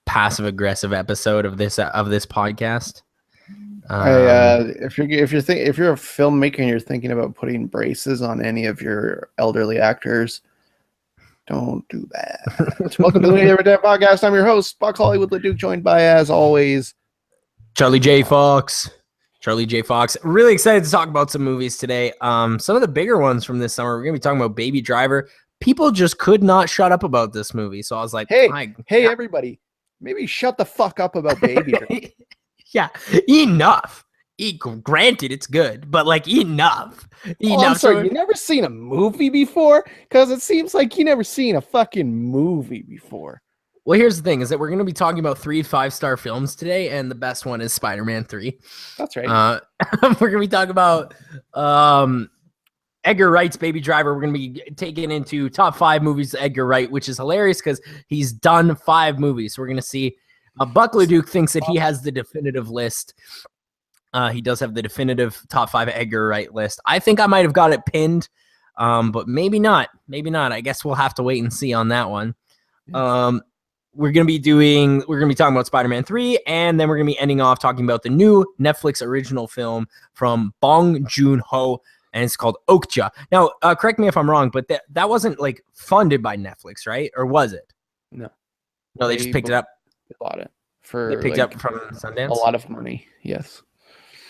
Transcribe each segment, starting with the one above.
passive aggressive episode of this podcast. If you're a filmmaker and you're thinking about putting braces on any of your elderly actors, don't do that. Welcome to the Epidemic podcast. I'm your host, Buck Hollywood LeDuc, joined by, as always, Charlie J. Fox. Really excited to talk about some movies today. Some of the bigger ones from this summer. We're gonna be talking about Baby Driver. People just could not shut up about this movie, so I was like, "Hey, everybody, maybe shut the fuck up about Baby Driver." Yeah, enough. Granted, it's good, but like enough. I'm sorry, you never seen a movie before? Because it seems like you never seen a fucking movie before. Well, here's the thing: is that we're going to be talking about 3 5-star films today, and the best one is Spider-Man 3. That's right. We're going to be talking about Edgar Wright's Baby Driver. We're going to be taking into top 5 movies of Edgar Wright, which is hilarious because he's done 5 movies. So we're going to see. Buck LeDuc thinks that he has the definitive list. He does have the definitive top 5 Edgar Wright list. I think I might have got it pinned, but maybe not. Maybe not. I guess we'll have to wait and see on that one. We're gonna be talking about Spider-Man 3, and then we're gonna be ending off talking about the new Netflix original film from Bong Joon-ho, and it's called Okja. Now, correct me if I'm wrong, but that wasn't like funded by Netflix, right? Or was it? No, they just picked it up. They bought it for. They picked up from Sundance. A lot of money. Yes.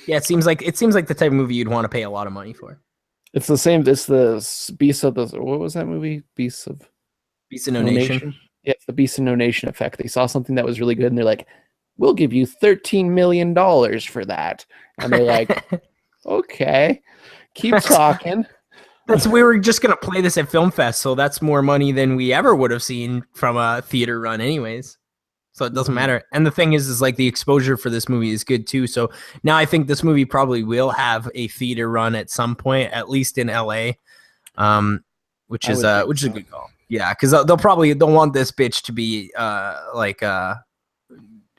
Yeah, it seems like the type of movie you'd want to pay a lot of money for. It's the same. It's the Beast of the. What was that movie? Beast of No Nation. Yeah, it's the Beast of No Nation effect. They saw something that was really good, and they're like, "We'll give you $13 million for that." And they're like, "Okay, keep talking." We were just gonna play this at Film Fest, so that's more money than we ever would have seen from a theater run, anyways. So it doesn't matter. And the thing is like the exposure for this movie is good too. So now I think this movie probably will have a theater run at some point, at least in LA, which is a good call. Yeah, because they'll want this bitch to be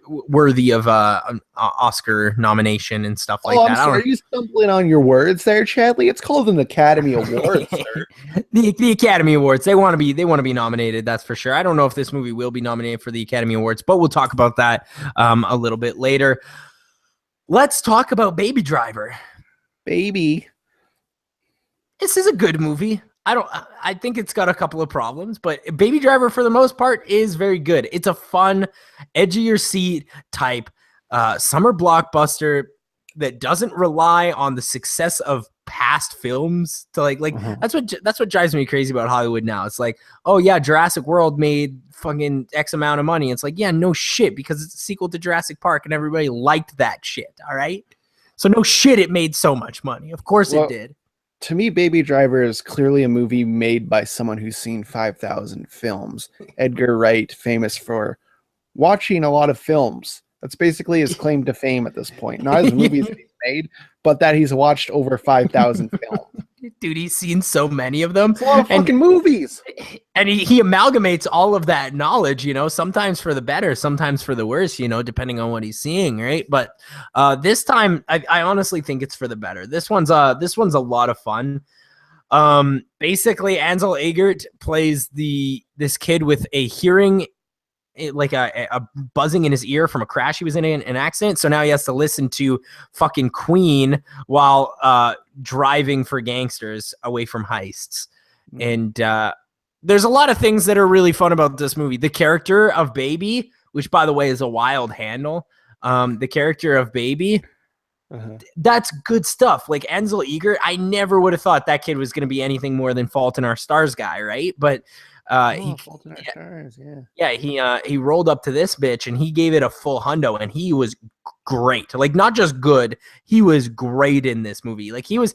worthy of an Oscar nomination and stuff like that. Are you stumbling on your words there, Chadley? It's called an Academy Award, sir. The Academy Awards. They want to be nominated. That's for sure. I don't know if this movie will be nominated for the Academy Awards, but we'll talk about that a little bit later. Let's talk about Baby Driver. Baby, this is a good movie. I think it's got a couple of problems, but Baby Driver for the most part is very good. It's a fun, edge of your seat type summer blockbuster that doesn't rely on the success of past films to that's what drives me crazy about Hollywood now. It's like, oh yeah, Jurassic World made fucking X amount of money. It's like, yeah, no shit, because it's a sequel to Jurassic Park and everybody liked that shit. All right. So no shit, it made so much money. Of course it did. To me, Baby Driver is clearly a movie made by someone who's seen 5,000 films. Edgar Wright, famous for watching a lot of films. That's basically his claim to fame at this point. Not his movies that he's made, but that he's watched over 5,000 films. Dude, he's seen so many of them. It's a lot of fucking movies. And he amalgamates all of that knowledge, sometimes for the better, sometimes for the worse, depending on what he's seeing, right? But this time, I honestly think it's for the better. This one's a lot of fun. Basically, Ansel Elgort plays this kid with a hearing, like a buzzing in his ear from a crash he was in an accident. So now he has to listen to fucking Queen while driving for gangsters away from heists. And there's a lot of things that are really fun about this movie. The character of Baby, which by the way is a wild handle. The character of Baby, that's good stuff. Like Ansel Elgort, I never would have thought that kid was going to be anything more than Fault in Our Stars guy, right? But Fault in Our Stars, he rolled up to this bitch and he gave it a full hundo, and he was great. Like, not just good, he was great in this movie. Like, he was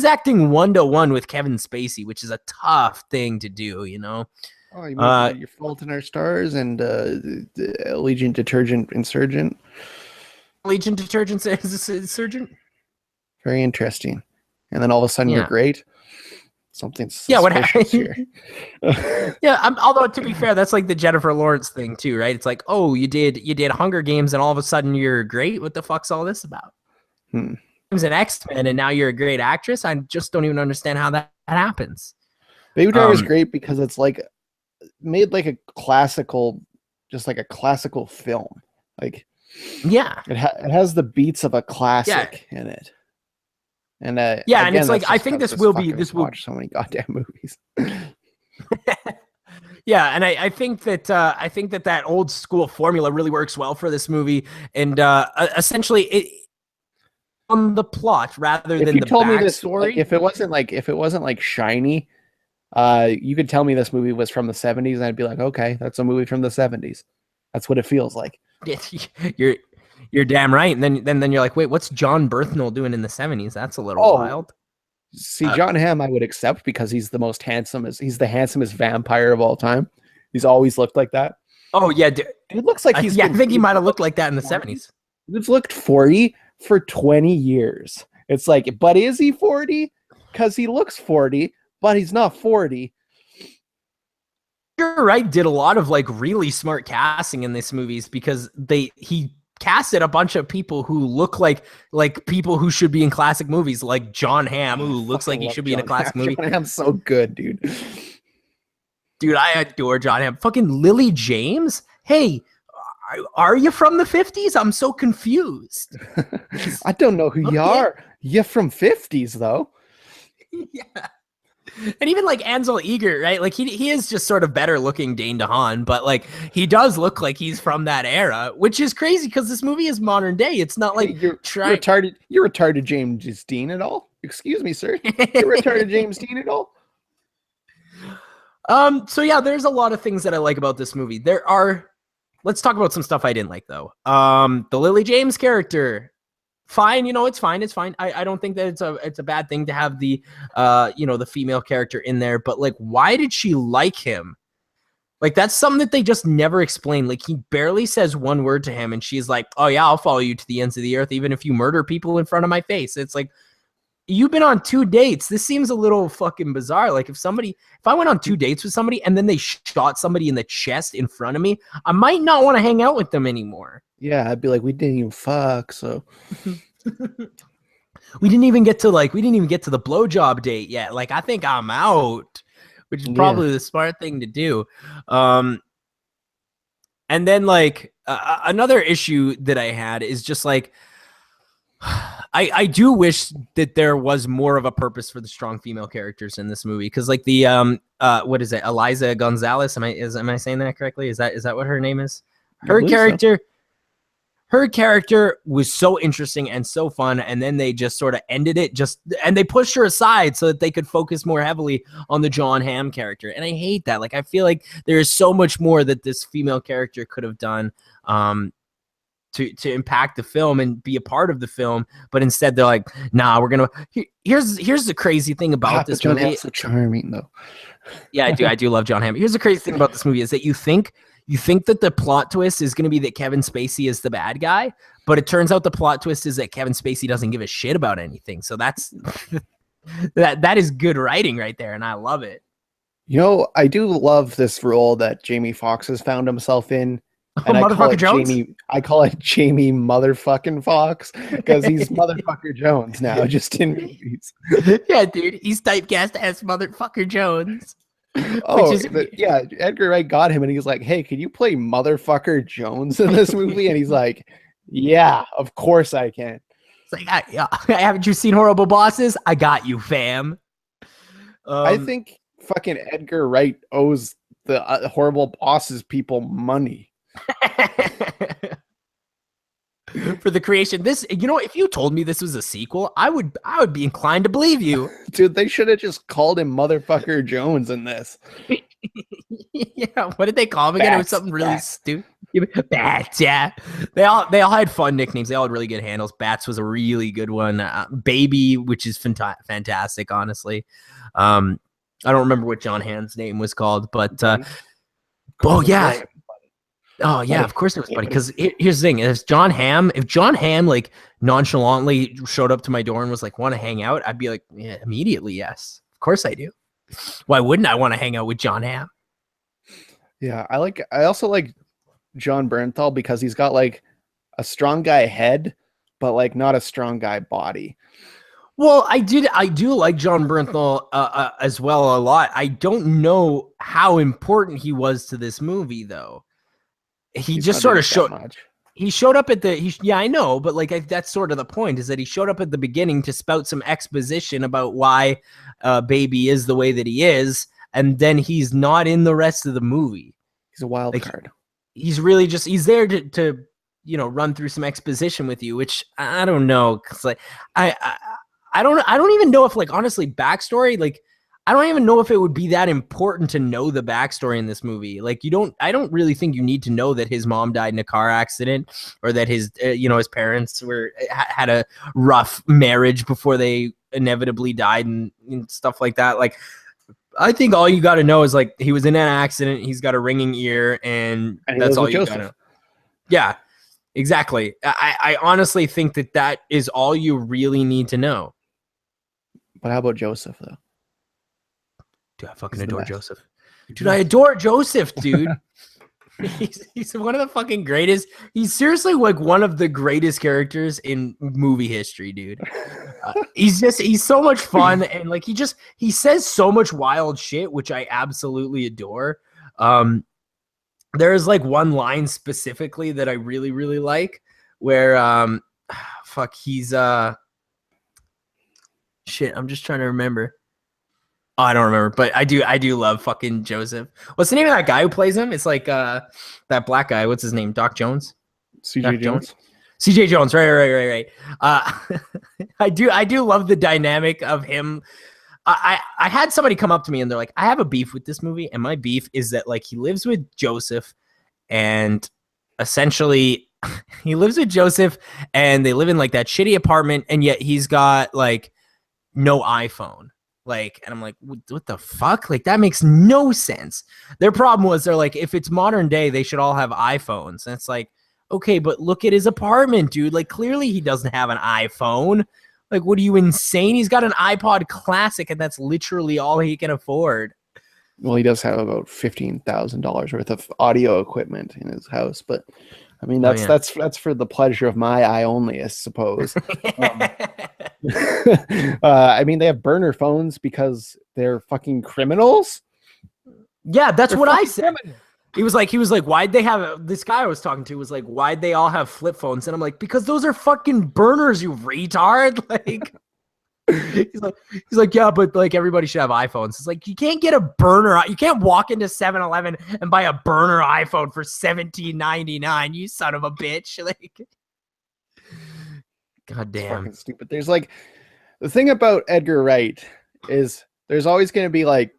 acting 1-to-1 with Kevin Spacey, which is a tough thing to do, Oh, you mean your Fault in Our Stars and Allegiant Detergent Insurgent? Allegiant Detergent Insurgent? Very interesting. And then all of a sudden you're great. Something's what happened here. Although to be fair, that's like the Jennifer Lawrence thing too, right? It's like, oh, you did Hunger Games and all of a sudden you're great. What the fuck's all this about? It was an X-Men and now you're a great actress. I just don't even understand how that happens. Baby Driver is great because it's like made like a classical just like a classical film. Like Yeah. it has the beats of a Yeah. classic in it. And Yeah, and again, it's like that's I just think 'cause this just will be fucking this will watch so many goddamn movies. Yeah, and I think that that old school formula really works well for this movie, and essentially it on the plot rather If than you the told me this, like, backstory. if it wasn't like Shiny, you could tell me this movie was from the 70s, and I'd be like, okay, that's a movie from the 70s. That's what it feels like. you're you're damn right. And then you're like, wait, what's John Berthnell doing in the 70s? That's a little Oh, wild. see, John Hamm, I would accept because he's the most handsome, he's the handsomest vampire of all time. He's always looked like that. Oh yeah, dude. It looks like Yeah, I think he might have looked like that in the 40. 70s. He's looked 40 for 20 years. It's like, but is he 40? Because he looks 40, but he's not 40. You're right. Did a lot of like really smart casting in these movies because he casted a bunch of people who look like people who should be in classic movies, like John Hamm, who looks like he should be in a classic movie. John Hamm's so good, dude. Dude, I adore John Hamm. Fucking Lily James. Hey, are you from the 50s? I'm so confused. I don't know who you are. You're from 50s though. Yeah. And even like Ansel Eger, right? Like he is just sort of better looking Dane DeHaan, but like he does look like he's from that era, which is crazy because this movie is modern day. It's not like You're retarded. You're retarded, James Dean at all? Excuse me, sir. You're retarded, James Dean at all? So yeah, there's a lot of things that I like about this movie. Let's talk about some stuff I didn't like though. The Lily James character. Fine, it's fine. It's fine. I don't think that it's a bad thing to have the the female character in there, but like why did she like him? Like that's something that they just never explain. Like he barely says one word to him and she's like, "Oh yeah, I'll follow you to the ends of the earth even if you murder people in front of my face." It's like you've been on 2 dates. This seems a little fucking bizarre. Like if I went on 2 dates with somebody and then they shot somebody in the chest in front of me, I might not want to hang out with them anymore. Yeah, I'd be like, we didn't even fuck, so we didn't even get to the blowjob date yet. Like I think I'm out, which is probably the smart thing to do. And then like another issue that I had is just like I do wish that there was more of a purpose for the strong female characters in this movie because like the what is it, Eliza Gonzalez? Am I saying that correctly? Is that what her name is? Her character was so interesting and so fun, and then they just sort of ended it and they pushed her aside so that they could focus more heavily on the John Hamm character. And I hate that. Like I feel like there is so much more that this female character could have done to impact the film and be a part of the film, but instead they're like, nah, we're gonna here's the crazy thing about this movie. Hamm's so charming though. Yeah, I do love John Hamm. Here's the crazy thing about this movie is that you think that the plot twist is going to be that Kevin Spacey is the bad guy, but it turns out the plot twist is that Kevin Spacey doesn't give a shit about anything. So that's that is good writing right there, and I love it. I do love this role that Jamie Foxx has found himself in. And I call it Jamie motherfucking Fox because he's motherfucker Jones now, just in movies. Yeah, dude, he's typecast as motherfucker Jones. Yeah, Edgar Wright got him and he's like, hey, can you play motherfucker Jones in this movie? And he's like, yeah, of course I can. It's like, haven't you seen Horrible Bosses? I got you, fam. I think fucking Edgar Wright owes the Horrible Bosses people money. For the creation, if you told me this was a sequel, I would be inclined to believe you. Dude, they should have just called him motherfucker Jones in this. Yeah, what did they call him again? It was something really stupid. Bats, yeah. They all had fun nicknames. They all had really good handles. Bats was a really good one. Baby, which is fantastic, honestly. I don't remember what John Hamm's name was called, but oh yeah. Oh yeah, of course it was funny. Because here's the thing: if John Hamm like nonchalantly showed up to my door and was like, "Want to hang out?" I'd be like, "Yeah, immediately, yes, of course I do. Why wouldn't I want to hang out with John Hamm?" Yeah, I also like John Bernthal because he's got like a strong guy head, but like not a strong guy body. Well, I do like John Bernthal as well a lot. I don't know how important he was to this movie though. he He's just not sort in of it that showed. much. He showed up at the. Yeah, I know, but like that's sort of the point is that he showed up at the beginning to spout some exposition about why Baby is the way that he is, and then he's not in the rest of the movie. He's a wild Like card. he's really just he's there to run through some exposition with you, which I don't know, because like I don't even know if, like, honestly, backstory, like I don't even know if it would be that important to know the backstory in this movie. Like I don't really think you need to know that his mom died in a car accident, or that his his parents had a rough marriage before they inevitably died, and stuff like that. Like I think all you got to know is, like, he was in an accident, he's got a ringing ear, and And he that's lives all with you got to Joseph. know. Yeah, exactly. I honestly think that is all you really need to know. But how about Joseph though? Dude, I fucking He's the adore best. Joseph. Dude, I adore Joseph, dude. He's one of the fucking greatest. He's seriously like one of the greatest characters in movie history, dude. He's so much fun, and like he says so much wild shit, which I absolutely adore. There's like one line specifically that I really, really like, where fuck, he's shit, I'm just trying to remember. Oh, I don't remember, but I do love fucking Joseph. What's the name of that guy who plays him? It's like that black guy. What's his name? Doc Jones? CJ Jones. CJ Jones. Right. I do love the dynamic of him. I had somebody come up to me and they're like, I have a beef with this movie, and my beef is that, like, he lives with Joseph, and essentially he lives with Joseph, and they live in like that shitty apartment, and yet he's got like no iPhone. Like, and I'm like, what the fuck? Like, that makes no sense. Their problem was, they're like, if it's modern day, they should all have iPhones. And it's like, okay, but look at his apartment, dude. Like, clearly he doesn't have an iPhone. Like, what are you, insane? He's got an iPod Classic, and that's literally all he can afford. Well, he does have about $15,000 worth of audio equipment in his house, but I mean that's for the pleasure of my eye only, I suppose. I mean, they have burner phones because they're fucking criminals. Yeah, that's They're what I fucking said. criminals. He was like, why'd they have this guy I was talking to was like, why'd they all have flip phones? And I'm like, because those are fucking burners, you retard. Like, he's like, yeah, but like everybody should have iPhones. It's like, you can't get a burner. You can't walk into 7-Eleven and buy a burner iPhone for $17.99. You son of a bitch. Like, god It's damn. fucking stupid. There's like, the thing about Edgar Wright is there's always going to be like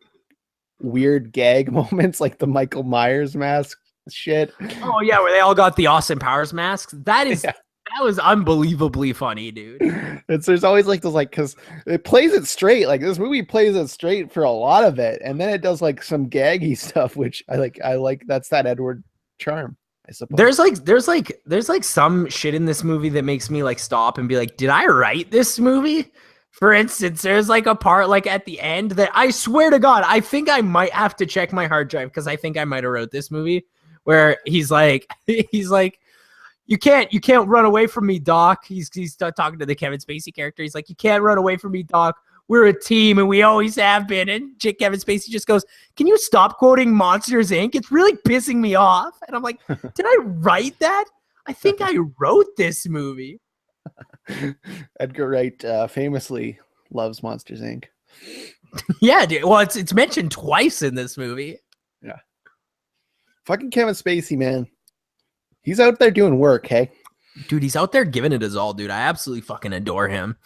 weird gag moments, like the Michael Myers mask shit. Oh yeah, where they all got the Austin Powers masks. That is Yeah. That was unbelievably funny, dude. There's always like those, like, because it plays it straight. Like, this movie plays it straight for a lot of it, and then it does like some gaggy stuff, which I like. That's that Edward charm, I suppose. There's like some shit in this movie that makes me like stop and be like, did I write this movie? For instance, there's like a part like at the end that I swear to God, I think I might have to check my hard drive because I think I might have wrote this movie, where he's like you can't run away from me, Doc. He's talking to the Kevin Spacey character. He's like, you can't run away from me, Doc. We're a team, and we always have been. And Kevin Spacey just goes, can you stop quoting Monsters, Inc.? It's really pissing me off. And I'm like, did I write that? I think I wrote this movie. Edgar Wright famously loves Monsters, Inc. Yeah, dude. Well, it's mentioned twice in this movie. Yeah. Fucking Kevin Spacey, man. He's out there doing work, hey? Dude, he's out there giving it his all, dude. I absolutely fucking adore him.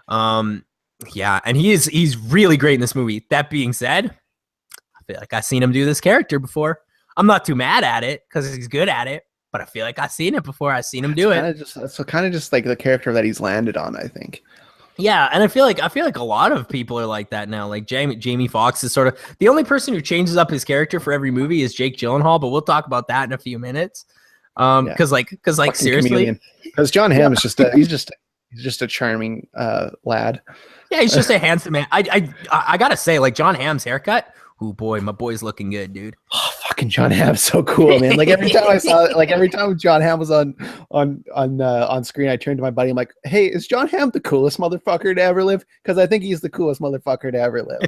Yeah, and he's really great in this movie. That being said, I feel like I've seen him do this character before. I'm not too mad at it because he's good at it, but I feel like I've seen it before. I've seen him do it. That's kind of just like the character that he's landed on, I think. Yeah, and I feel like a lot of people are like that now. Like Jamie Foxx is sort of the only person who changes up his character for every movie is Jake Gyllenhaal, but we'll talk about that in a few minutes. Because seriously, because John Hamm is he's just a charming lad. Yeah, he's just a handsome man. I gotta say, like, John Hamm's haircut. Oh boy, my boy's looking good, dude. Oh, fucking John Hamm's so cool, man. Like, every time I saw, like, every time John Hamm was on screen, I turned to my buddy. I'm like, hey, is John Hamm the coolest motherfucker to ever live? Because I think he's the coolest motherfucker to ever live.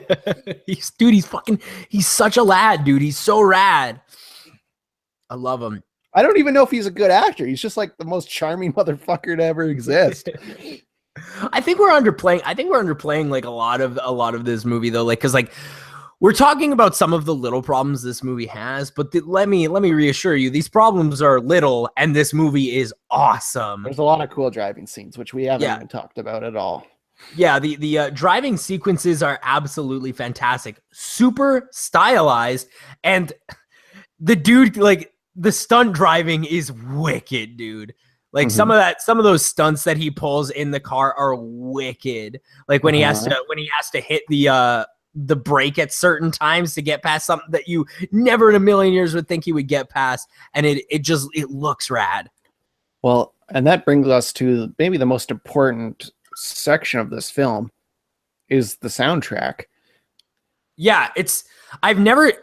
He's such a lad, dude. He's so rad. I love him. I don't even know if he's a good actor. He's just like the most charming motherfucker to ever exist. I think we're underplaying. I think we're underplaying like a lot of this movie though, like because like we're talking about some of the little problems this movie has, but let me reassure you, these problems are little, and this movie is awesome. There's a lot of cool driving scenes, which we haven't even talked about at all. Yeah, the driving sequences are absolutely fantastic, super stylized, and the dude, like the stunt driving is wicked, dude. Like some of those stunts that he pulls in the car are wicked. Like when he has to hit the brake at certain times to get past something that you never in a million years would think he would get past, and it looks rad. Well, and that brings us to maybe the most important section of this film is the soundtrack. Yeah, I've never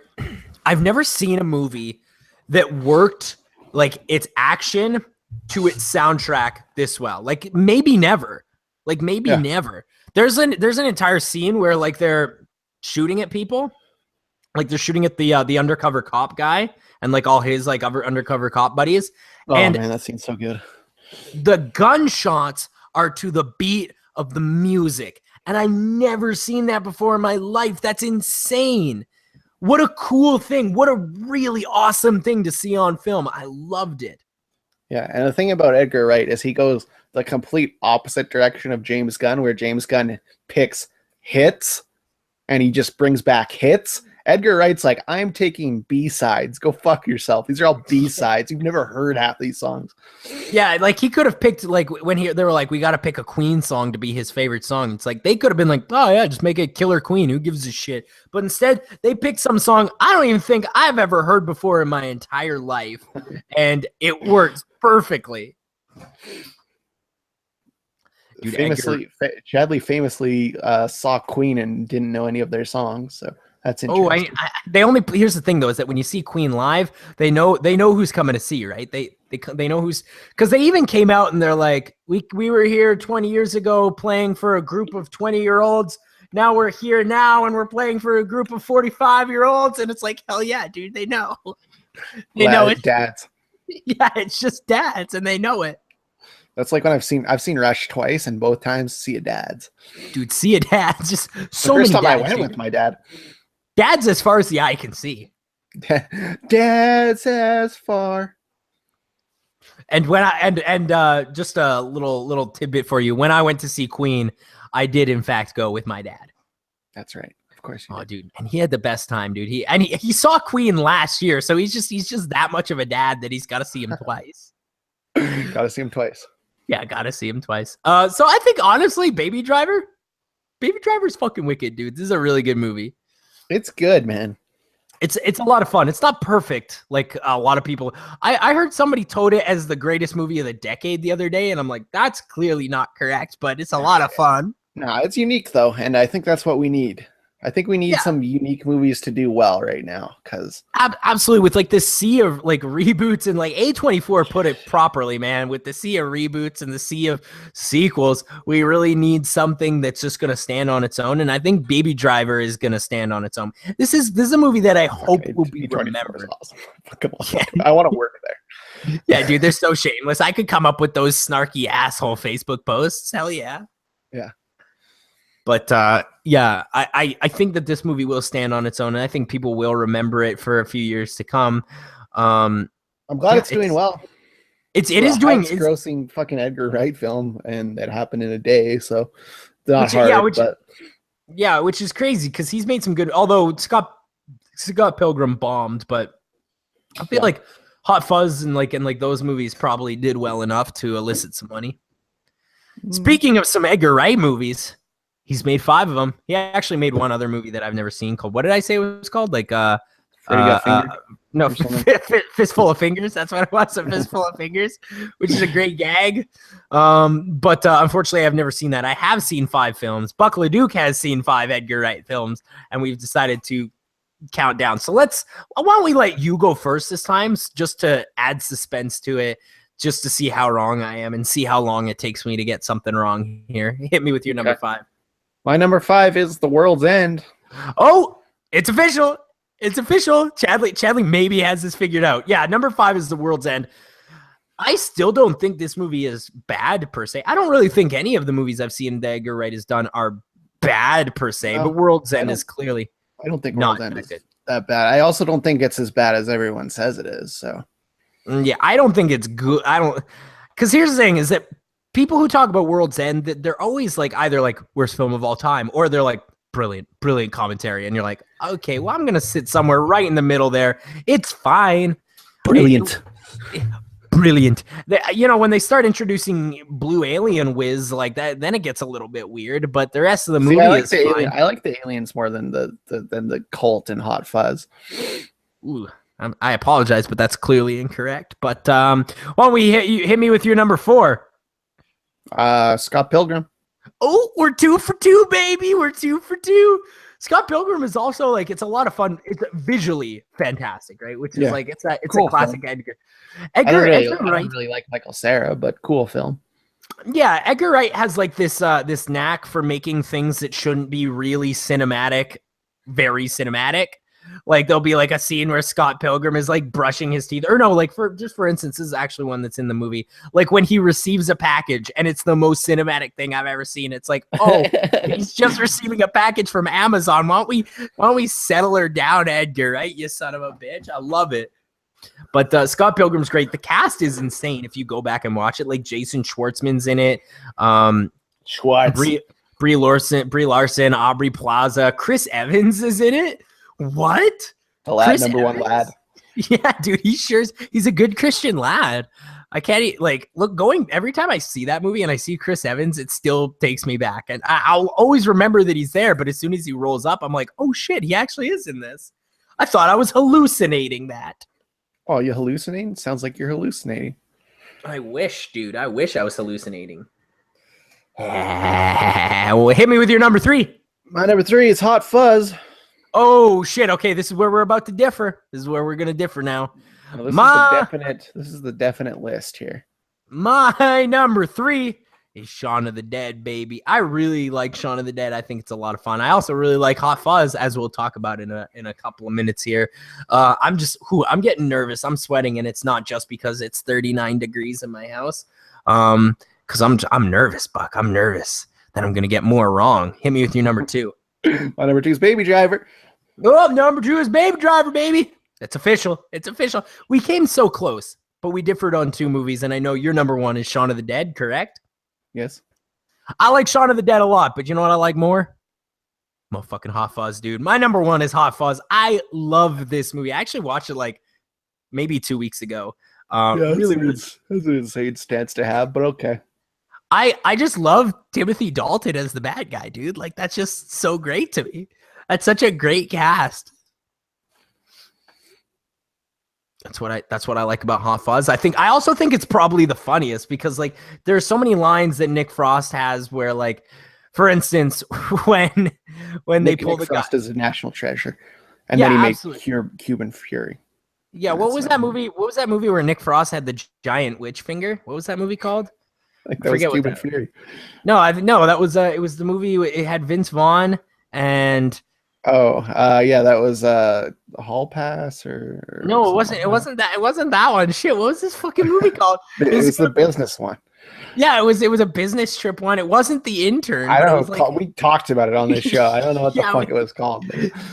seen a movie that worked like its action to its soundtrack this well. Like maybe never. Never. There's an entire scene where like they're shooting at people. Like they're shooting at the undercover cop guy and like all his like other undercover cop buddies. Oh and man, that scene's so good. The gunshots are to the beat of the music. And I've never seen that before in my life. That's insane. What a cool thing. What a really awesome thing to see on film. I loved it. Yeah, and the thing about Edgar Wright is he goes the complete opposite direction of James Gunn, where James Gunn picks hits and he just brings back hits. Edgar Wright's like, I'm taking B-sides. Go fuck yourself. These are all B-sides. You've never heard half these songs. Yeah, like he could have picked, like when they were like, we got to pick a Queen song to be his favorite song. It's like they could have been like, oh yeah, just make a killer Queen. Who gives a shit? But instead, they picked some song I don't even think I've ever heard before in my entire life, and it works perfectly. Dude, Chadley famously saw Queen and didn't know any of their songs, so that's interesting. Here's the thing though, is that when you see Queen live, they know who's coming to see, right? They know who's, because they even came out and they're like, we were here 20 years ago playing for a group of 20-year-olds. Now we're here now and we're playing for a group of 45-year-olds, and it's like, hell yeah, dude, they know. They know it. Dads. Yeah, it's just dads, and they know it. That's like when I've seen Rush twice, and both times see a dad's. Dude, see a dad's. Just so many. The first time I went with my dad. Dad's as far as the eye can see. Dad's as far. And when just a little tidbit for you. When I went to see Queen, I did in fact go with my dad. That's right. Of course. Oh, dude, and he had the best time, dude. He saw Queen last year, so he's just that much of a dad that he's got to see him twice. Got to see him twice. Yeah, got to see him twice. So I think honestly, Baby Driver's fucking wicked, dude. This is a really good movie. It's good, man. It's a lot of fun. It's not perfect like a lot of people. I heard somebody told it as the greatest movie of the decade the other day, and I'm like, that's clearly not correct, but it's a lot of fun. No, it's unique though, and I think that's what we need. I think we need some unique movies to do well right now, because absolutely, with like this sea of like reboots, and like A24 put it properly, man. With the sea of reboots and the sea of sequels, we really need something that's just going to stand on its own. And I think Baby Driver is going to stand on its own. This is a movie that I hope will be remembered. Awesome. Yeah. I want to work there. Yeah, dude, they're so shameless. I could come up with those snarky asshole Facebook posts. Hell yeah. Yeah. But yeah, I think that this movie will stand on its own, and I think people will remember it for a few years to come. I'm glad it's doing well. It is doing grossing fucking Edgar Wright film, and it happened in a day, so it's not hard. Which is crazy because he's made some good. Although Scott Pilgrim bombed, but I feel like Hot Fuzz and those movies probably did well enough to elicit some money. Speaking of some Edgar Wright movies. He's made 5 of them. He actually made one other movie that I've never seen called, what did I say it was called? Like, no, Fistful of Fingers. That's what it was, a Fistful of Fingers, which is a great gag. But unfortunately, I've never seen that. I have seen 5 films. Buck LeDuc has seen 5 Edgar Wright films, and we've decided to count down. So why don't we let you go first this time, just to add suspense to it, just to see how wrong I am and see how long it takes me to get something wrong here. Hit me with your number 5. My number 5 is The World's End. Oh, it's official. It's official. Chadley maybe has this figured out. Yeah, number 5 is The World's End. I still don't think this movie is bad per se. I don't really think any of the movies I've seen that Edgar Wright has done are bad per se, but World's End is clearly I don't think not World's End is that bad. I also don't think it's as bad as everyone says it is. So yeah, I don't think it's good. Because here's the thing: is that people who talk about World's End, they're always like either like worst film of all time, or they're like brilliant commentary, and you're like, okay, well, I'm gonna sit somewhere right in the middle there. It's fine. brilliant. Brilliant. When they start introducing Blue Alien whiz like that, then it gets a little bit weird. But the rest of the movie is fine. I like the aliens more than the cult and Hot Fuzz. Ooh, I apologize, but that's clearly incorrect. But why don't we hit me with your number 4? Scott Pilgrim. Oh, we're 2 for 2, baby. We're 2 for 2. Scott Pilgrim is also like, it's a lot of fun. It's visually fantastic, right? Which is like, it's cool a classic film. Edgar I don't Wright. really like Michael Cera, but cool film. Yeah, Edgar Wright has like this knack for making things that shouldn't be really cinematic, very cinematic. Like there'll be like a scene where Scott Pilgrim is like brushing his teeth, or no, like for instance, this is actually one that's in the movie. Like when he receives a package, and it's the most cinematic thing I've ever seen. It's like, oh, he's just receiving a package from Amazon. Why don't we settle her down, Edgar? Right, you son of a bitch. I love it. But Scott Pilgrim's great. The cast is insane if you go back and watch it. Like Jason Schwartzman's in it. Brie Larson, Aubrey Plaza, Chris Evans is in it. What? The lad, Chris number Evans? 1 lad. Yeah, dude, he's a good Christian lad. I can't every time I see that movie and I see Chris Evans, it still takes me back. And I'll always remember that he's there, but as soon as he rolls up, I'm like, oh shit, he actually is in this. I thought I was hallucinating that. Oh, you hallucinating? Sounds like you're hallucinating. I wish, dude. I wish I was hallucinating. Well, hit me with your number 3. My number 3 is Hot Fuzz. Oh shit! Okay, this is where we're about to differ. This is where we're gonna differ now. Well, this is the definite list here. My number 3 is Shaun of the Dead, baby. I really like Shaun of the Dead. I think it's a lot of fun. I also really like Hot Fuzz, as we'll talk about in a couple of minutes here. I'm getting nervous. I'm sweating, and it's not just because it's 39 degrees in my house. Because I'm nervous, Buck. I'm nervous that I'm gonna get more wrong. Hit me with your number 2. My number 2 is Baby Driver. Oh, number 2 is Baby Driver, baby. It's official. It's official. We came so close, but we differed on 2 movies, and I know your number 1 is Shaun of the Dead, correct? Yes. I like Shaun of the Dead a lot, but you know what I like more? Motherfucking Hot Fuzz, dude. My number 1 is Hot Fuzz. I love this movie. I actually watched it like maybe 2 weeks ago. That's an insane stance to have, but okay. I just love Timothy Dalton as the bad guy, dude. Like, that's just so great to me. That's such a great cast. That's what I like about Hot Fuzz. I also think it's probably the funniest because like there's so many lines that Nick Frost has where like, for instance, when they pull the Frost is a national treasure, and then he makes Cuban Fury. Yeah, what was that movie? What was that movie where Nick Frost had the giant witch finger? What was that movie called? I forget what Cuban Fury. No, that was it was the movie. It had Vince Vaughn and. Yeah, that was Hall Pass or no, it wasn't. It wasn't that. It wasn't that one. Shit, what was this fucking movie called? It was the business one. Yeah, it was a business trip one. It wasn't The Intern. I don't know. We talked about it on this show. I don't know what the fuck it was called.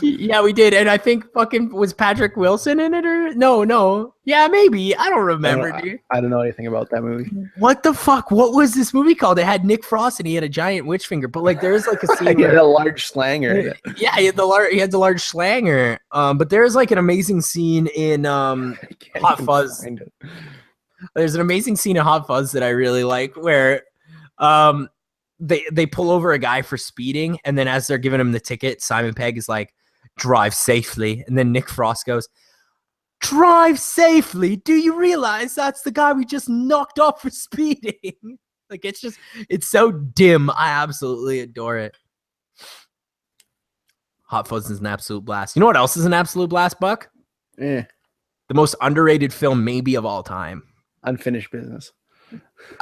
Yeah, we did. And I think fucking was Patrick Wilson in it or no. Yeah, maybe. I don't remember, dude. I don't know anything about that movie. What the fuck? What was this movie called? It had Nick Frost and he had a giant witch finger. But like there's like a scene he had a large slanger in it. Yeah, he had the large slanger. But there's like an amazing scene in Hot Fuzz. There's an amazing scene in Hot Fuzz that I really like where they pull over a guy for speeding, and then as they're giving him the ticket, Simon Pegg is like, drive safely. And then Nick Frost goes, drive safely? Do you realize that's the guy we just knocked off for speeding? Like it's so dim. I absolutely adore it. Hot Fuzz is an absolute blast. You know what else is an absolute blast, Buck? The most underrated film maybe of all time. Unfinished Business.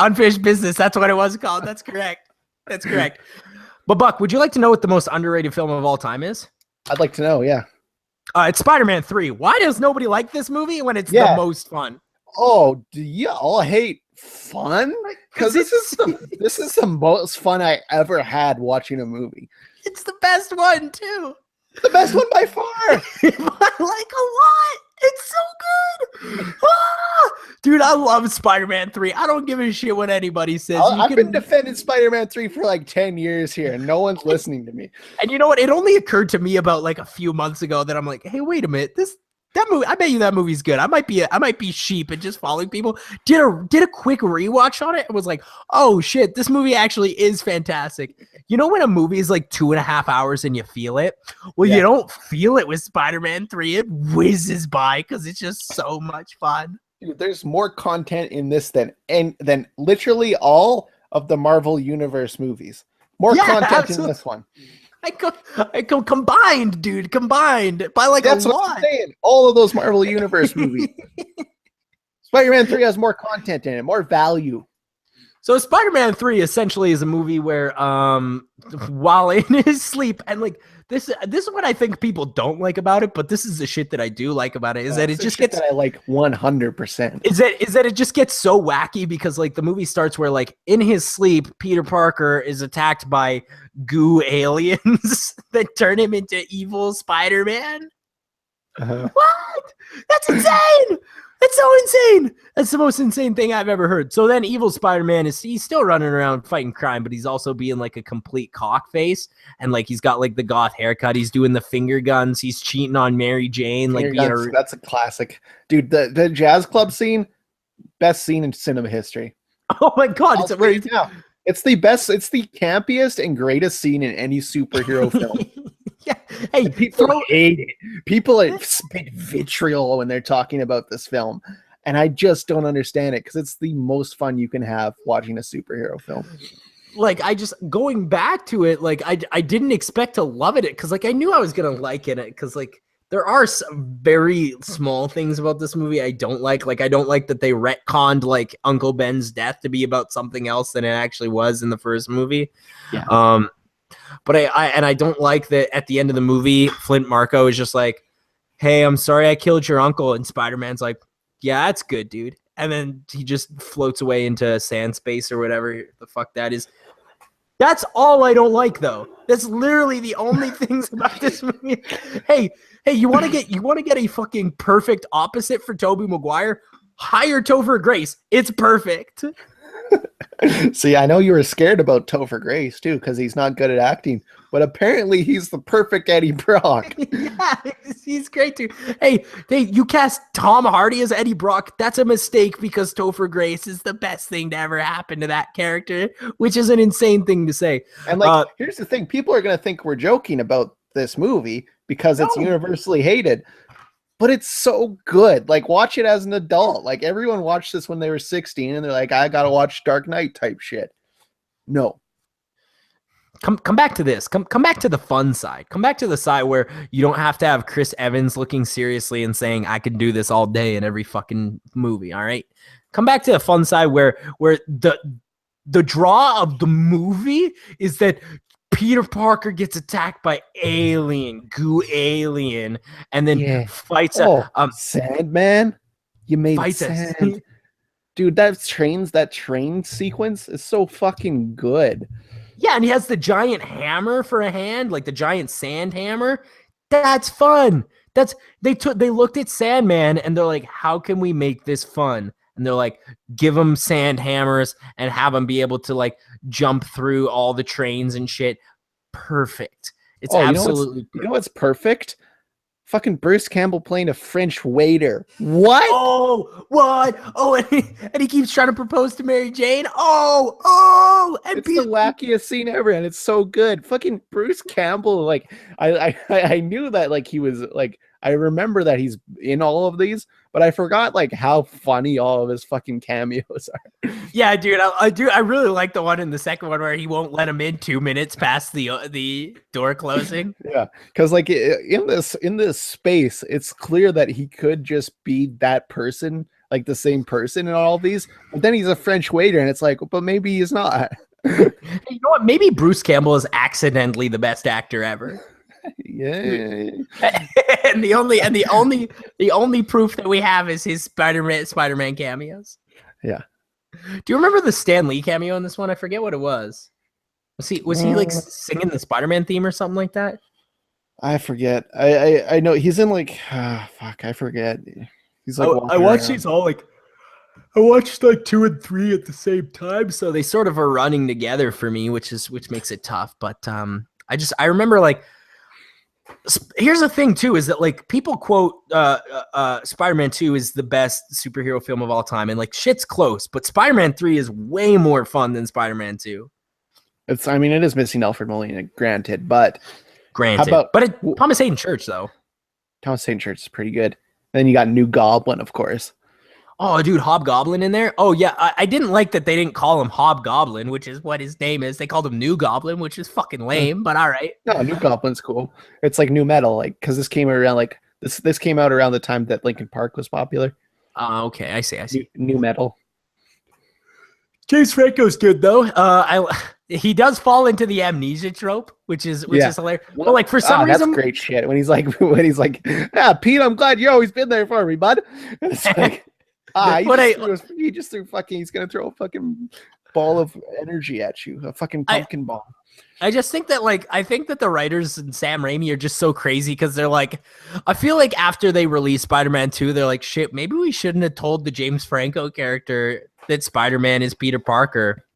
Unfinished Business. That's what it was called. That's correct. That's correct. But Buck, would you like to know what the most underrated film of all time is? I'd like to know, yeah. It's Spider-Man 3. Why does nobody like this movie when it's the Yeah. most fun? Oh, do you all hate fun? Because this is the most fun I ever had watching a movie. It's the best one too. The best one by far. I like a lot. It's so good. Ah! Dude, I love Spider-Man 3. I don't give a shit what anybody says. I've been defending Spider-Man 3 for like 10 years here, and no one's listening to me. And you know what? It only occurred to me about like a few months ago that I'm like, hey, wait a minute. That movie, I bet you that movie's good. I might be sheep and just following people. Did a quick rewatch on it and was like, oh shit, this movie actually is fantastic. You know when a movie is like 2.5 hours and you feel it? Well, you don't feel it with Spider-Man 3. It whizzes by because it's just so much fun. Dude, there's more content in this than literally all of the Marvel Universe movies. More content in this one. I go combined, dude, combined by like That's a lot. what I'm saying. All of those Marvel Universe movies. Spider-Man 3 has more content in it, more value. So Spider-Man 3 essentially is a movie where while in his sleep, and like this is what I think people don't like about it, but this is the shit that I do like about it, is that it just gets that I like 100%. Is that it just gets so wacky because like the movie starts where like in his sleep, Peter Parker is attacked by goo aliens that turn him into evil Spider-Man. What? That's insane! That's so insane. That's the most insane thing I've ever heard. So then evil Spider-Man he's still running around fighting crime, but he's also being like a complete cockface. And like he's got like the goth haircut. He's doing the finger guns. He's cheating on Mary Jane. That's a classic. Dude, the jazz club scene, best scene in cinema history. Oh my God. It's the best, it's the campiest and greatest scene in any superhero film. Yeah. Hey, people hate it. People spit vitriol when they're talking about this film. And I just don't understand it because it's the most fun you can have watching a superhero film. Like, going back to it, like, I didn't expect to love it because, like, I knew I was going to like it because, like, there are some very small things about this movie I don't like. Like, I don't like that they retconned, like, Uncle Ben's death to be about something else than it actually was in the first movie. Yeah. But I don't like that at the end of the movie, Flint Marko is just like, hey, I'm sorry I killed your uncle. And Spider-Man's like, yeah, that's good, dude. And then he just floats away into sand space or whatever the fuck that is. That's all I don't like, though. That's literally the only things about this movie. Hey, you want to get a fucking perfect opposite for Tobey Maguire? Hire Topher Grace. It's perfect. See, I know you were scared about Topher Grace too because he's not good at acting, but apparently he's the perfect Eddie Brock. Yeah, he's great too. Hey, you cast Tom Hardy as Eddie Brock. That's a mistake because Topher Grace is the best thing to ever happen to that character, which is an insane thing to say. And like, here's the thing: people are gonna think we're joking about this movie because it's universally hated. But it's so good. Like, watch it as an adult. Like, everyone watched this when they were 16 and they're like, I gotta watch Dark Knight type shit. No. Come back to this. Come back to the fun side. Come back to the side where you don't have to have Chris Evans looking seriously and saying, I can do this all day in every fucking movie, all right? Come back to the fun side where the draw of the movie is that Peter Parker gets attacked by goo alien, and then fights Sandman. You made sand. Dude, that train sequence is so fucking good. Yeah, and he has the giant hammer for a hand, like the giant sand hammer. That's fun. They looked at Sandman and they're like, how can we make this fun? And they're like, give him sand hammers and have him be able to like jump through all the trains and shit. Perfect. It's absolutely you know what's perfect? Fucking Bruce Campbell playing a French waiter. What? Oh, what? Oh, and he keeps trying to propose to Mary Jane. Oh, and it's the wackiest scene ever, and it's so good. Fucking Bruce Campbell, like I knew that like he was like I remember that he's in all of these, but I forgot like how funny all of his fucking cameos are. Yeah, dude, I really like the one in the second one where he won't let him in 2 minutes past the door closing. Yeah, because like in this space, it's clear that he could just be that person, like the same person in all these. But then he's a French waiter, and it's like, but maybe he's not. You know what? Maybe Bruce Campbell is accidentally the best actor ever. Yeah. And the only proof that we have is his Spider-Man cameos. Yeah. Do you remember the Stan Lee cameo in this one? I forget what it was. Was he like singing the Spider-Man theme or something like that? I forget. I know he's in like fuck, I forget. He's like I walking watched around. these all like I watched like 2 and 3 at the same time, so they sort of are running together for me, which makes it tough. But I remember like here's the thing too is that like people quote Spider-Man 2 is the best superhero film of all time, and like shit's close, but Spider-Man 3 is way more fun than Spider-Man 2. I mean, it is missing Alfred Molina, granted, but how Granted, about but Thomas Hayden Church though. Thomas St. Church is pretty good. Then you got New Goblin, of course. Oh, dude, Hobgoblin in there. Oh yeah, I didn't like that they didn't call him Hobgoblin, which is what his name is. They called him New Goblin, which is fucking lame, but all right. No, New Goblin's cool. It's like new metal, like because this came around like this came out around the time that Linkin Park was popular. Okay, I see. New metal. James Franco's good though. He does fall into the amnesia trope, which is hilarious. But like for some reason, that's great shit. When he's like, yeah, Pete, I'm glad you always been there for me, bud. And it's like, he just threw fucking. He's gonna throw a fucking ball of energy at you, a fucking pumpkin ball. I just think that I think that the writers and Sam Raimi are just so crazy because they're like, I feel like after they released Spider-Man 2, they're like, shit, maybe we shouldn't have told the James Franco character that Spider-Man is Peter Parker.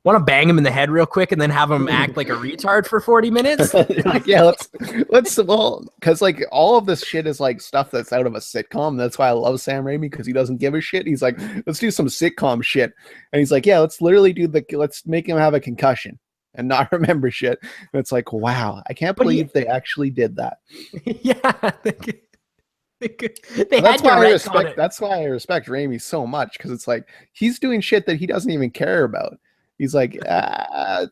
Want to bang him in the head real quick and then have him act like a retard for 40 minutes? Like, yeah, because like all of this shit is like stuff that's out of a sitcom. That's why I love Sam Raimi, because he doesn't give a shit. He's like, let's do some sitcom shit, and he's like, yeah, let's make him have a concussion and not remember shit. And it's like, wow, I can't believe they actually did that. Yeah. That's why I respect Raimi so much, because it's like he's doing shit that he doesn't even care about. He's like,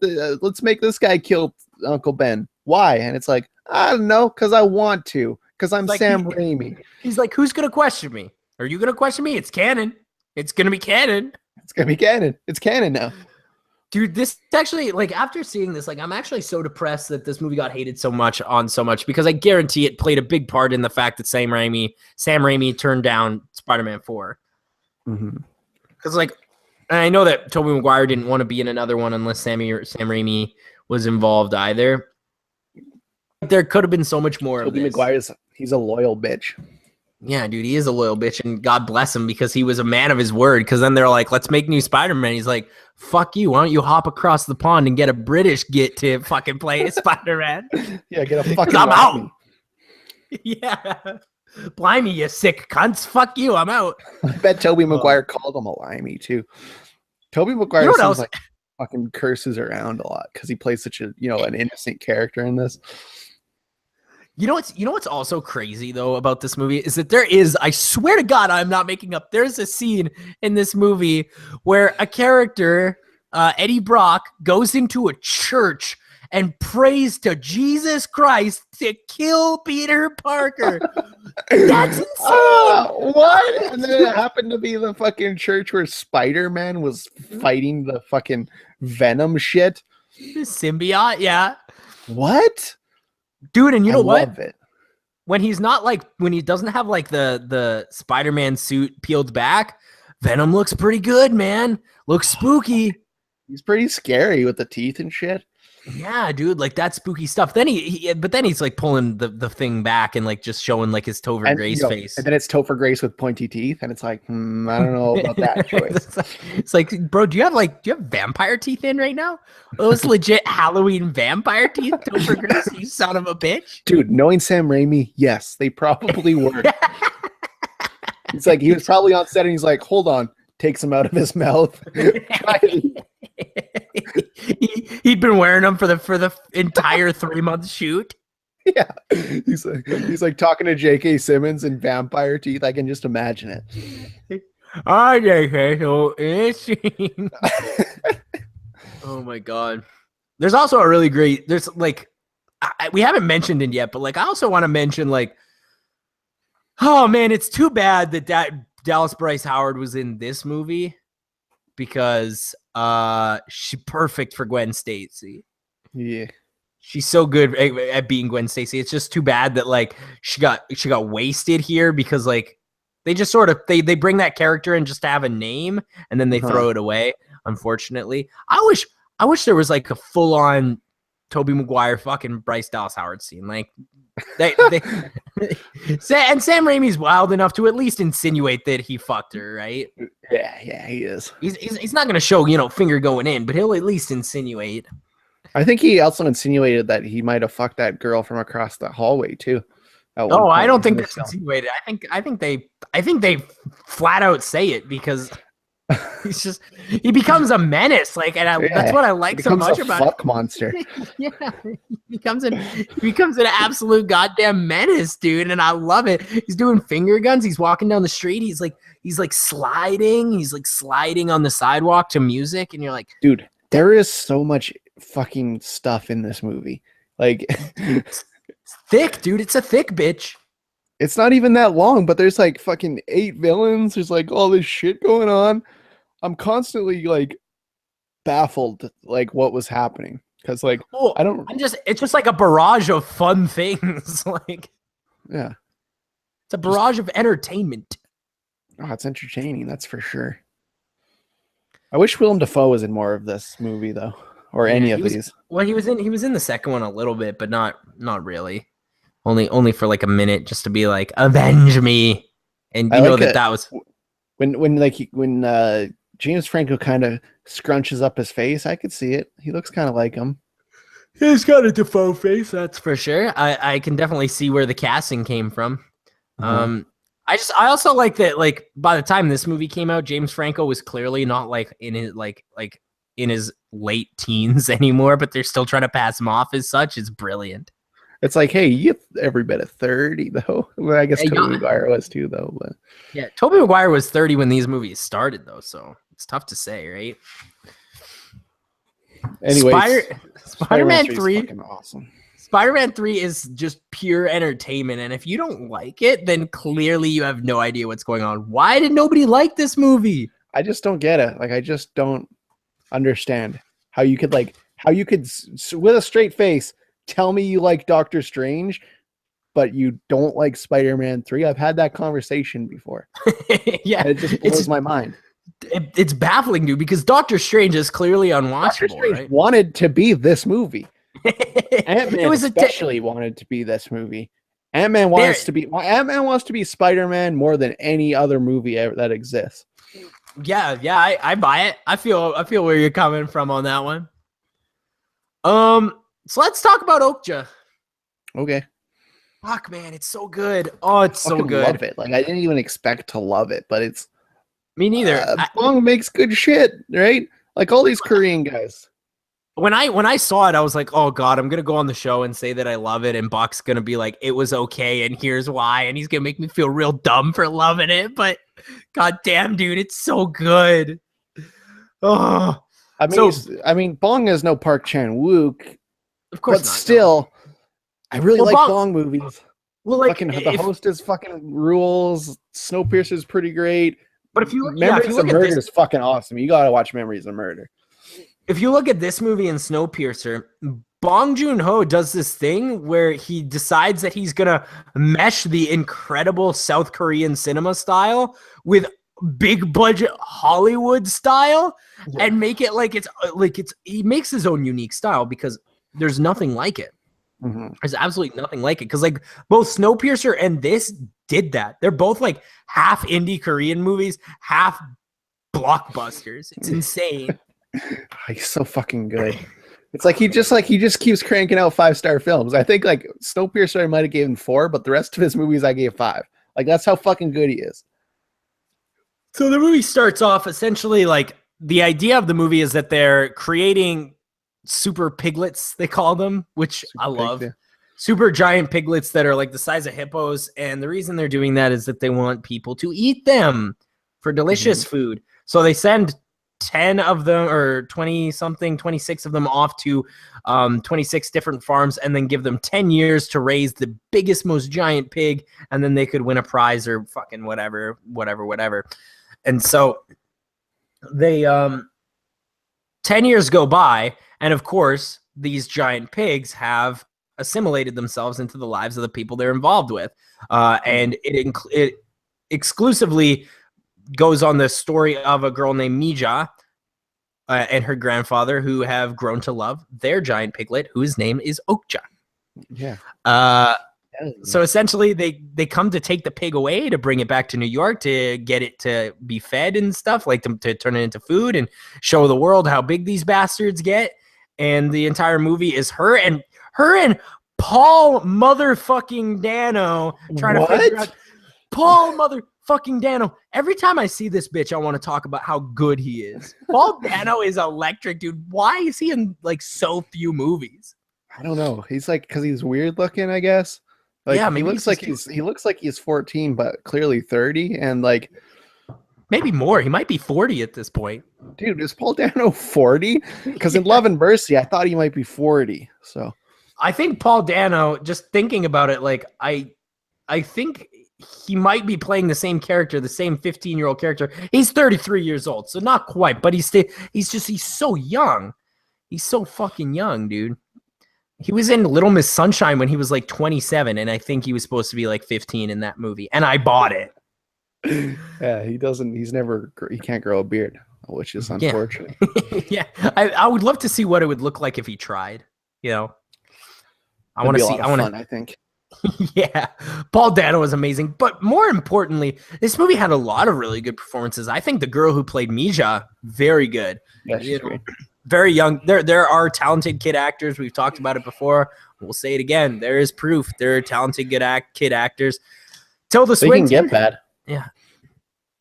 let's make this guy kill Uncle Ben. Why? And it's like, I don't know, because I want to, because I'm like, Sam Raimi. He's like, who's gonna question me? Are you gonna question me? It's canon. It's gonna be canon. It's gonna be canon. It's canon now. Dude, this actually, like, after seeing this, like, I'm actually so depressed that this movie got hated so much because I guarantee it played a big part in the fact that Sam Raimi turned down Spider-Man 4. Because, like, and I know that Tobey Maguire didn't want to be in another one unless Sam Raimi was involved either. There could have been so much more of this. Tobey Maguire, he's a loyal bitch. Yeah, dude, he is a loyal bitch, and God bless him because he was a man of his word. Because then they're like, let's make new Spider-Man. He's like, fuck you. Why don't you hop across the pond and get a British git to fucking play Spider-Man? Yeah, get a fucking I'm out. Yeah. Blimey, you sick cunts. Fuck you. I'm out. I bet Tobey Maguire called him a limey, too. Tobey Maguire seems like fucking curses around a lot because he plays such a, an innocent character in this. You know what's also crazy though about this movie is that there is, I swear to God, I'm not making up. There's a scene in this movie where a character, Eddie Brock, goes into a church and prays to Jesus Christ to kill Peter Parker. That's insane. What? And then it happened to be the fucking church where Spider-Man was fighting the fucking Venom shit. The symbiote, yeah. What? Dude, and you know what? Love it. When he doesn't have like the Spider-Man suit peeled back, Venom looks pretty good, man. Looks spooky. He's pretty scary with the teeth and shit. Yeah, dude, like that spooky stuff. Then but then he's like pulling the thing back and like just showing like his Topher Grace face. And then it's Topher Grace with pointy teeth, and it's like, I don't know about that choice. It's like, bro, do you have vampire teeth in right now? Those legit Halloween vampire teeth, Topher Grace, you son of a bitch. Dude, knowing Sam Raimi, yes, they probably were. It's like he was probably on set and he's like, hold on, takes them out of his mouth. He'd been wearing them for the entire 3-month shoot. Yeah, he's like talking to J.K. Simmons in vampire teeth. I can just imagine it. Oh, J.K. So oh my God. There's also a really great. There's like we haven't mentioned it yet, but like I also want to mention like, oh man, it's too bad that Dallas Bryce Howard was in this movie. Because she's perfect for Gwen Stacy. Yeah. She's so good at being Gwen Stacy. It's just too bad that like she got wasted here because like they just sort of they bring that character in just to have a name and then they throw it away. Unfortunately, I wish there was like a full on Tobey Maguire fucking Bryce Dallas Howard scene. Like they and Sam Raimi's wild enough to at least insinuate that he fucked her, right? Yeah, he is. He's not gonna show finger going in, but he'll at least insinuate. I think he also insinuated that he might have fucked that girl from across the hallway too. Oh, I don't think that's insinuated. I think they flat out say it because he becomes a menace. Like, and that's what I like so much about fuck monster. Yeah, he becomes an absolute goddamn menace, dude, and I love it. He's doing finger guns. He's walking down the street. He's like sliding. He's like sliding on the sidewalk to music, and you're like, dude, there is so much fucking stuff in this movie. Like, it's thick, dude. It's a thick bitch. It's not even that long, but there's like fucking 8 villains. There's like all this shit going on. I'm constantly like baffled, like what was happening. Cause like, it's just like a barrage of fun things. Like, yeah, it's a barrage of entertainment. Oh, it's entertaining. That's for sure. I wish Willem Dafoe was in more of this movie though, or any of these. Well, he was in the second one a little bit, but not really. Only for like a minute, just to be like, avenge me, and that was when James Franco kind of scrunches up his face. I could see it. He looks kind of like him. He's got a Dafoe face, that's for sure. I can definitely see where the casting came from. I also like that. Like by the time this movie came out, James Franco was clearly not like in his in his late teens anymore, but they're still trying to pass him off as such. It's brilliant. It's like, hey, you every bit of 30 though. Well, I guess Tobey Maguire was too though. But yeah, Tobey Maguire was 30 when these movies started though, so it's tough to say, right? Anyway, Spider-Man 3 is awesome. Spider-Man 3 is just pure entertainment, and if you don't like it, then clearly you have no idea what's going on. Why did nobody like this movie? I just don't get it. Like, I just don't understand how you could with a straight face tell me you like Doctor Strange, but you don't like Spider-Man 3. I've had that conversation before. Yeah, and it just blows my mind. It's baffling, dude, because Doctor Strange is clearly unwatchable. Doctor Strange right? wanted to be this movie. Ant-Man especially wanted wanted to be this movie. Ant-Man wants to be Spider-Man more than any other movie that exists. Yeah, I buy it. I feel where you're coming from on that one. So let's talk about Okja. Okay. Fuck, man, it's so good. Oh, it's so good. Love it. Like, I didn't even expect to love it, but it's me neither. Bong makes good shit, right? Like all these Korean guys. When I saw it, I was like, oh god, I'm gonna go on the show and say that I love it, and Buck's gonna be like, it was okay, and here's why, and he's gonna make me feel real dumb for loving it. But god damn, dude, it's so good. Oh, I mean, Bong is no Park Chan-wook. Of course, but still, I really like Bong movies. Well, like The Host is fucking rules. Snowpiercer is pretty great. But if you look, Memories of Murder is fucking awesome. You gotta watch Memories of Murder. If you look at this movie and Snowpiercer, Bong Joon-ho does this thing where he decides that he's gonna mesh the incredible South Korean cinema style with big budget Hollywood style and make it like it's he makes his own unique style because there's nothing like it. Mm-hmm. There's absolutely nothing like it because like both Snowpiercer and this did that. They're both like half indie Korean movies, half blockbusters. It's insane. He's so fucking good. It's like he just keeps cranking out 5-star films. I think like Snowpiercer I might have given 4, but the rest of his movies I gave 5. Like that's how fucking good he is. So the movie starts off essentially like the idea of the movie is that they're creating super piglets, they call them, which I love. Super giant piglets that are like the size of hippos, and the reason they're doing that is that they want people to eat them for delicious food. So they send 10 of them or 26 of them off to 26 different farms and then give them 10 years to raise the biggest, most giant pig, and then they could win a prize or fucking whatever. And so they 10 years go by, and of course these giant pigs have assimilated themselves into the lives of the people they're involved with. And it exclusively goes on the story of a girl named Mija and her grandfather, who have grown to love their giant piglet, whose name is Okja. Yeah. So essentially, they come to take the pig away to bring it back to New York to get it to be fed and stuff, like to turn it into food and show the world how big these bastards get. And the entire movie is her and Paul motherfucking Dano trying to figure out Paul motherfucking Dano. Every time I see this bitch, I want to talk about how good he is. Paul Dano is electric, dude. Why is he in like so few movies? I don't know. He's like, because he's weird looking, I guess. Like, yeah, he looks like he's 14, but clearly 30, and like maybe more. He might be 40 at this point. Dude, is Paul Dano 40? Because in Love and Mercy, I thought he might be 40. So I think Paul Dano, just thinking about it, like I think he might be playing the same character, the same 15-year-old character. He's 33 years old, so not quite, but he's so young. He's so fucking young, dude. He was in Little Miss Sunshine when he was like 27, and I think he was supposed to be like 15 in that movie, and I bought it. Yeah, he can't grow a beard, which is unfortunate. Yeah, I would love to see what it would look like if he tried. You know, I want to see. I think. Yeah, Paul Dano was amazing, but more importantly, this movie had a lot of really good performances. I think the girl who played Mija, very good. Yeah, she's great. Very young. There are talented kid actors. We've talked about it before. We'll say it again. There is proof. There are talented kid actors. Tilda Swinton. They can get bad.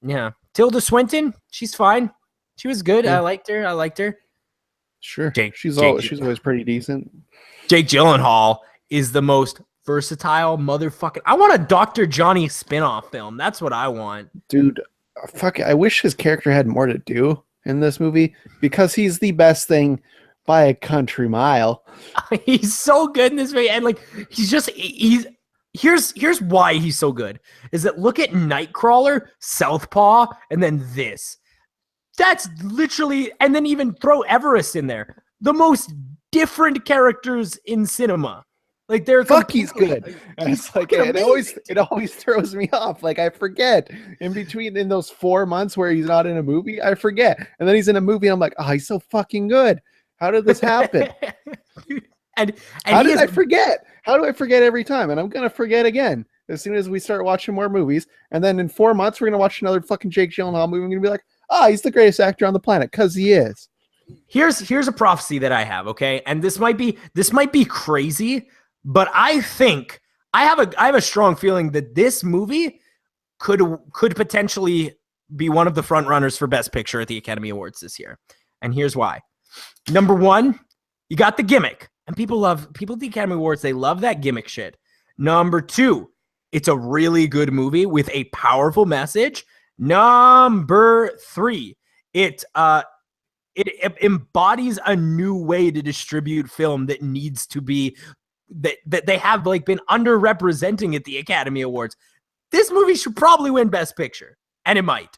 Yeah. Tilda Swinton. She's fine. She was good. Yeah. I liked her. Sure. She's always pretty decent. Jake Gyllenhaal is the most versatile motherfucking. I want a Dr. Johnny spinoff film. That's what I want. Dude, fuck it. I wish his character had more to do in this movie, because he's the best thing by a country mile. He's so good in this movie, and like here's why he's so good. Is that look at Nightcrawler, Southpaw, and then this. That's literally, and then even throw Everest in there. The most different characters in cinema. Like they're he's good. It's like it always throws me off. Like I forget in those 4 months where he's not in a movie, I forget. And then he's in a movie and I'm like, oh, he's so fucking good. How did this happen? and how did I forget? How do I forget every time? And I'm gonna forget again as soon as we start watching more movies. And then in 4 months we're gonna watch another fucking Jake Gyllenhaal movie. I'm gonna be like, he's the greatest actor on the planet, because he is. Here's a prophecy that I have, okay? And this might be crazy. But I think I have a strong feeling that this movie could potentially be one of the front runners for Best Picture at the Academy Awards this year. And here's why. Number one, you got the gimmick. And people at the Academy Awards, they love that gimmick shit. Number two, it's a really good movie with a powerful message. Number three, it embodies a new way to distribute film that needs to be that they have like been underrepresenting at the Academy Awards. This movie should probably win Best Picture, and it might.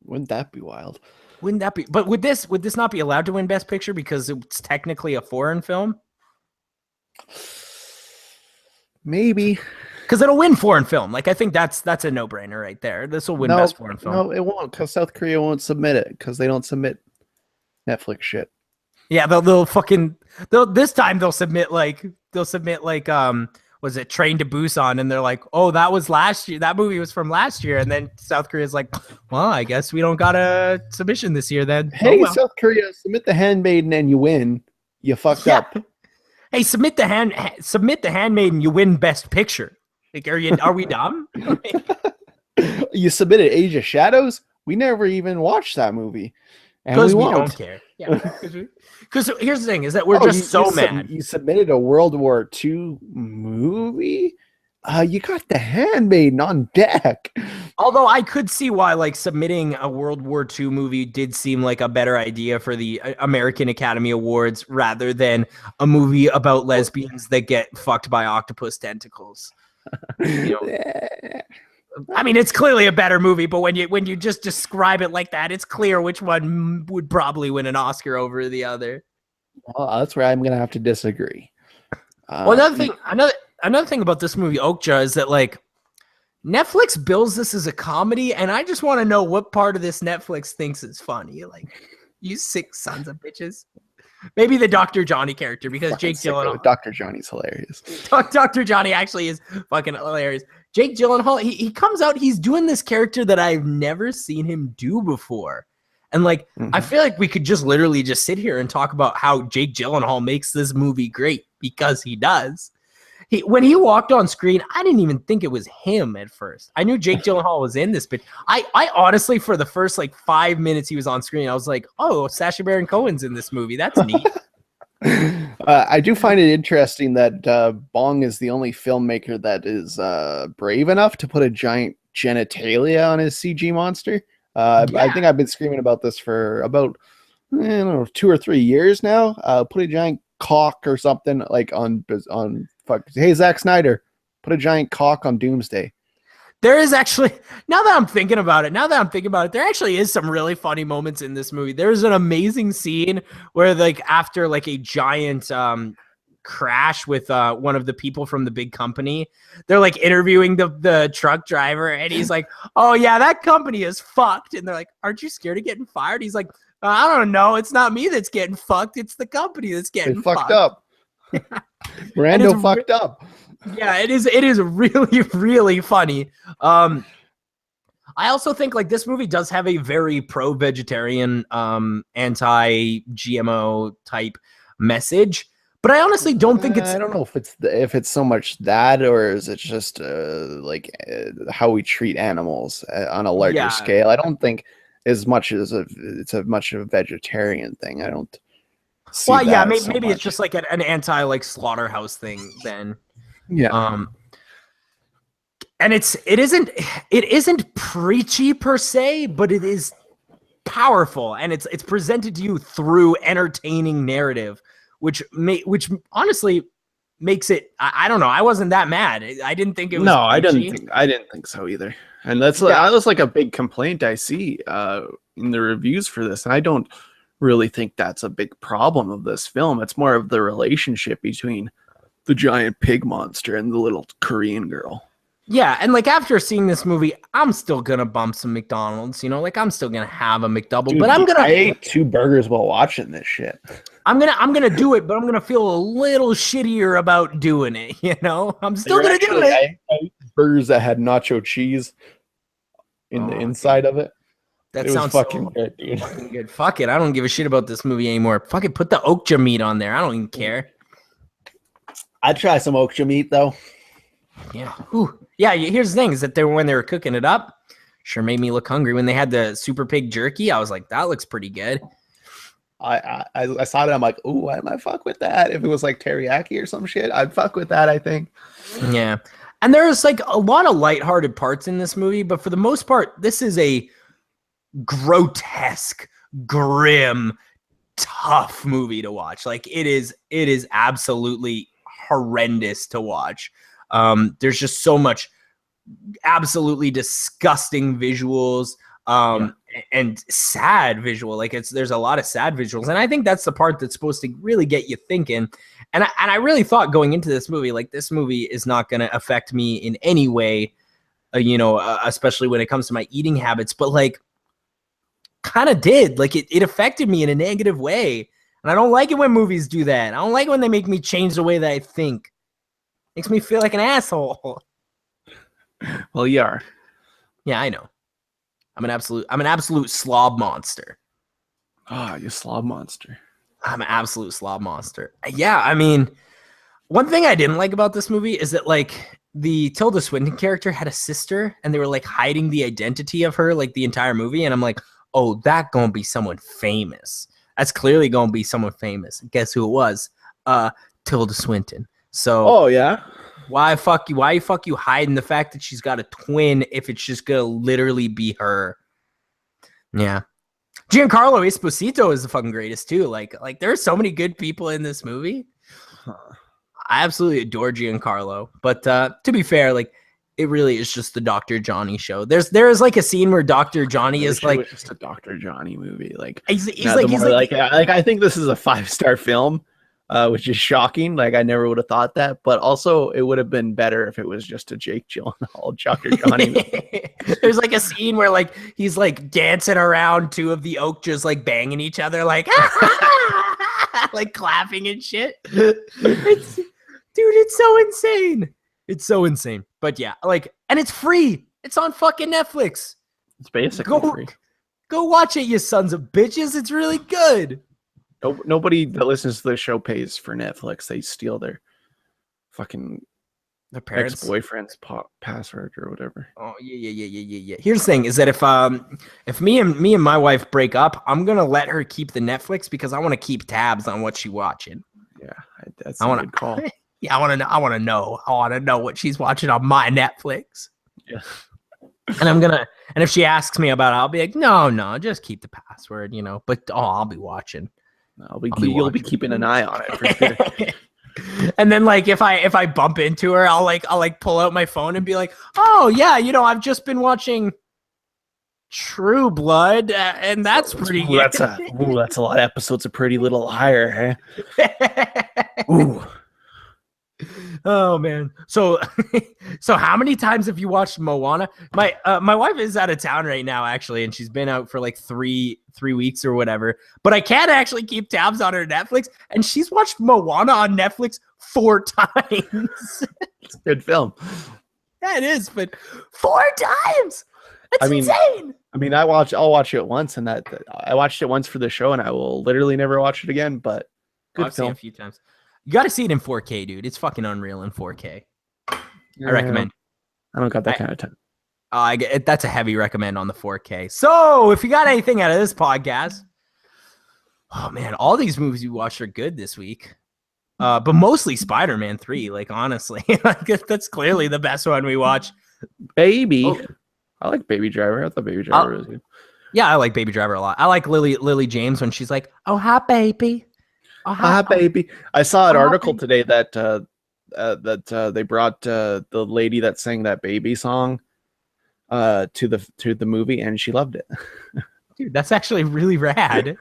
Wouldn't that be wild? Wouldn't that be? But would this not be allowed to win Best Picture because it's technically a foreign film? Maybe. Because it'll win foreign film. Like I think that's a no-brainer right there. This will win Best Foreign Film. No, it won't, because South Korea won't submit it because they don't submit Netflix shit. Yeah, they'll this time they'll submit like was it Train to Busan, and they're like, oh, that was last year. That movie was from last year, and then South Korea's like, well, I guess we don't got a submission this year then. Hey, South Korea, submit The Handmaiden and you win. You fucked up. Hey, submit The Handmaiden, you win Best Picture. Like, are we dumb? You submitted Age of Shadows. We never even watched that movie. Because we don't care. Yeah. Because here's the thing: is that we're just so mad. You submitted a World War II movie. You got The Handmaiden on deck. Although I could see why, like, submitting a World War II movie did seem like a better idea for the American Academy Awards rather than a movie about lesbians that get fucked by octopus tentacles. You know? I mean, it's clearly a better movie, but when you just describe it like that, it's clear which one would probably win an Oscar over the other. Well, that's where I'm gonna have to disagree. Well, Uh, y- another thing about this movie Okja is that like Netflix bills this as a comedy, and I just want to know what part of this Netflix thinks is funny. Like, you sick sons of bitches. Maybe the Dr. Johnny character because fucking Jake sicko. Gyllenhaal. Dr. Johnny's hilarious. Dr. Johnny actually is fucking hilarious. Jake Gyllenhaal, he comes out, he's doing this character that I've never seen him do before. And like, I Mhm. feel like we could just literally just sit here and talk about how Jake Gyllenhaal makes this movie great because he does. When he walked on screen, I didn't even think it was him at first. I knew Jake Gyllenhaal was in this, but I honestly, for the first like 5 minutes he was on screen, I was like, oh, Sacha Baron Cohen's in this movie. That's neat. I do find it interesting that Bong is the only filmmaker that is brave enough to put a giant genitalia on his CG monster. I Yeah. think I've been screaming about this for about I don't know 2 or 3 years now. Put a giant cock or something like on fuck. Hey, Zack Snyder, put a giant cock on Doomsday. There is actually, now that I'm thinking about it, there actually is some really funny moments in this movie. There's an amazing scene where like after like a giant crash with one of the people from the big company, they're like interviewing the truck driver and he's like, "Oh yeah, that company is fucked." And they're like, "Aren't you scared of getting fired?" He's like, "I don't know, it's not me that's getting fucked, it's the company that's They getting fucked fucked." up. And it's Brando fucked up. yeah, it is really really funny. I also think like this movie does have a very pro-vegetarian, anti-GMO type message, but I honestly don't think it's I don't know if it's so much that, or is it just how we treat animals on a larger yeah. scale. I don't think as much as it's a much of a vegetarian thing. I don't see Well, yeah, that so maybe it's much. just like an anti like slaughterhouse thing then. Yeah, Um, and it isn't preachy per se, but it is powerful and it's presented to you through entertaining narrative, which honestly makes it I don't know, I wasn't that mad. I didn't think it was no, preachy. I didn't think so either. And that's Yeah. that was like a big complaint I see in the reviews for this, and I don't really think that's a big problem of this film. It's more of the relationship between the giant pig monster and the little Korean girl. Yeah, and like after seeing this movie, I'm still gonna bump some McDonald's, like I'm still gonna have a McDouble, but Dude, I ate 2 burgers while watching this shit. I'm gonna do it, but I'm gonna feel a little shittier about doing it. I'm still They're gonna do actually it. I ate burgers that had nacho cheese in the Oh, inside of it. that It was sounds fucking so good, dude. fucking good. Fuck it. I don't give a shit about this movie anymore. Fuck it. Put the Okja meat on there. I don't even care. I'd try some Okja meat though. Yeah. Whew. Yeah. Here's the thing: is that when they were cooking it up, sure made me look hungry. When they had the super pig jerky, I was like, that looks pretty good. I saw it. I'm like, ooh, I might fuck with that. If it was like teriyaki or some shit, I'd fuck with that. I think. Yeah. And there's like a lot of lighthearted parts in this movie, but for the most part, this is a grotesque, grim, tough movie to watch. Like it is absolutely horrendous to watch. There's just so much absolutely disgusting visuals, and sad visual. Like there's a lot of sad visuals, and I think that's the part that's supposed to really get you thinking. And I really thought going into this movie, like this movie is not going to affect me in any way, especially when it comes to my eating habits. But like, kind of did. Like it affected me in a negative way, and I don't like it when movies do that. I don't like when they make me change the way that I think. Makes me feel like an asshole. Well, you are. Yeah, I know. I'm an absolute slob monster. Ah, you slob monster. I'm an absolute slob monster. Yeah, I mean, one thing I didn't like about this movie is that like the Tilda Swinton character had a sister and they were like hiding the identity of her like the entire movie. And I'm like, oh, that gonna be someone famous. That's clearly gonna be someone famous. Guess who it was? Tilda Swinton. So Oh yeah. why fuck you hiding the fact that she's got a twin if it's just gonna literally be her? Yeah. Giancarlo Esposito is the fucking greatest too. Like there are so many good people in this movie. Huh. I absolutely adore Giancarlo. But to be fair, like it really is just the Dr. Johnny show. There is like a scene where Dr. Johnny is like it's just a Dr. Johnny movie. Like I think this is a 5-star film, which is shocking. Like I never would have thought that, but also it would have been better if it was just a Jake Gyllenhaal Dr. Johnny movie. There's like a scene where like he's like dancing around, two of the Okjas like banging each other, like like clapping and shit. It's so insane. It's so insane. But yeah, like, and it's free. It's on fucking Netflix. It's basically free. Go watch it, you sons of bitches. It's really good. Nobody that listens to the show pays for Netflix. They steal their fucking their parents' ex-boyfriend's password or whatever. Oh yeah. Here's the thing: is that if me and my wife break up, I'm gonna let her keep the Netflix because I want to keep tabs on what she's watching. Yeah, that's a good call. Yeah, I want to know what she's watching on my Netflix. Yeah. And if she asks me about it, I'll be like, no, just keep the password, you know. But I'll be watching. You'll be keeping an eye on it for sure. And then like if I bump into her, I'll pull out my phone and be like, oh yeah, you know, I've just been watching True Blood, and that's pretty good. That's a lot of episodes of Pretty Little Liar, hey? Ooh. Oh man. So how many times have you watched Moana? My wife is out of town right now actually, and she's been out for like three weeks or whatever. But I can't actually keep tabs on her Netflix, and she's watched Moana on Netflix 4 times. It's a good film. Yeah, it is, but 4 times. That's insane. I mean, I'll watch it once, and I watched it once for the show, and I will literally never watch it again. But I've seen it a few times. You got to see it in 4K, dude. It's fucking unreal in 4K. I recommend. I don't got that kind of time. That's a heavy recommend on the 4K. So if you got anything out of this podcast, oh man, all these movies we watched are good this week. But mostly Spider-Man 3, like honestly. That's clearly the best one we watched. Baby. Oh. I like Baby Driver. I thought Baby Driver was good. Yeah, I like Baby Driver a lot. I like Lily James when she's like, "Oh hi, baby." Oh hi, baby. I saw an article today that they brought the lady that sang that baby song to the movie, and she loved it. Dude, that's actually really rad.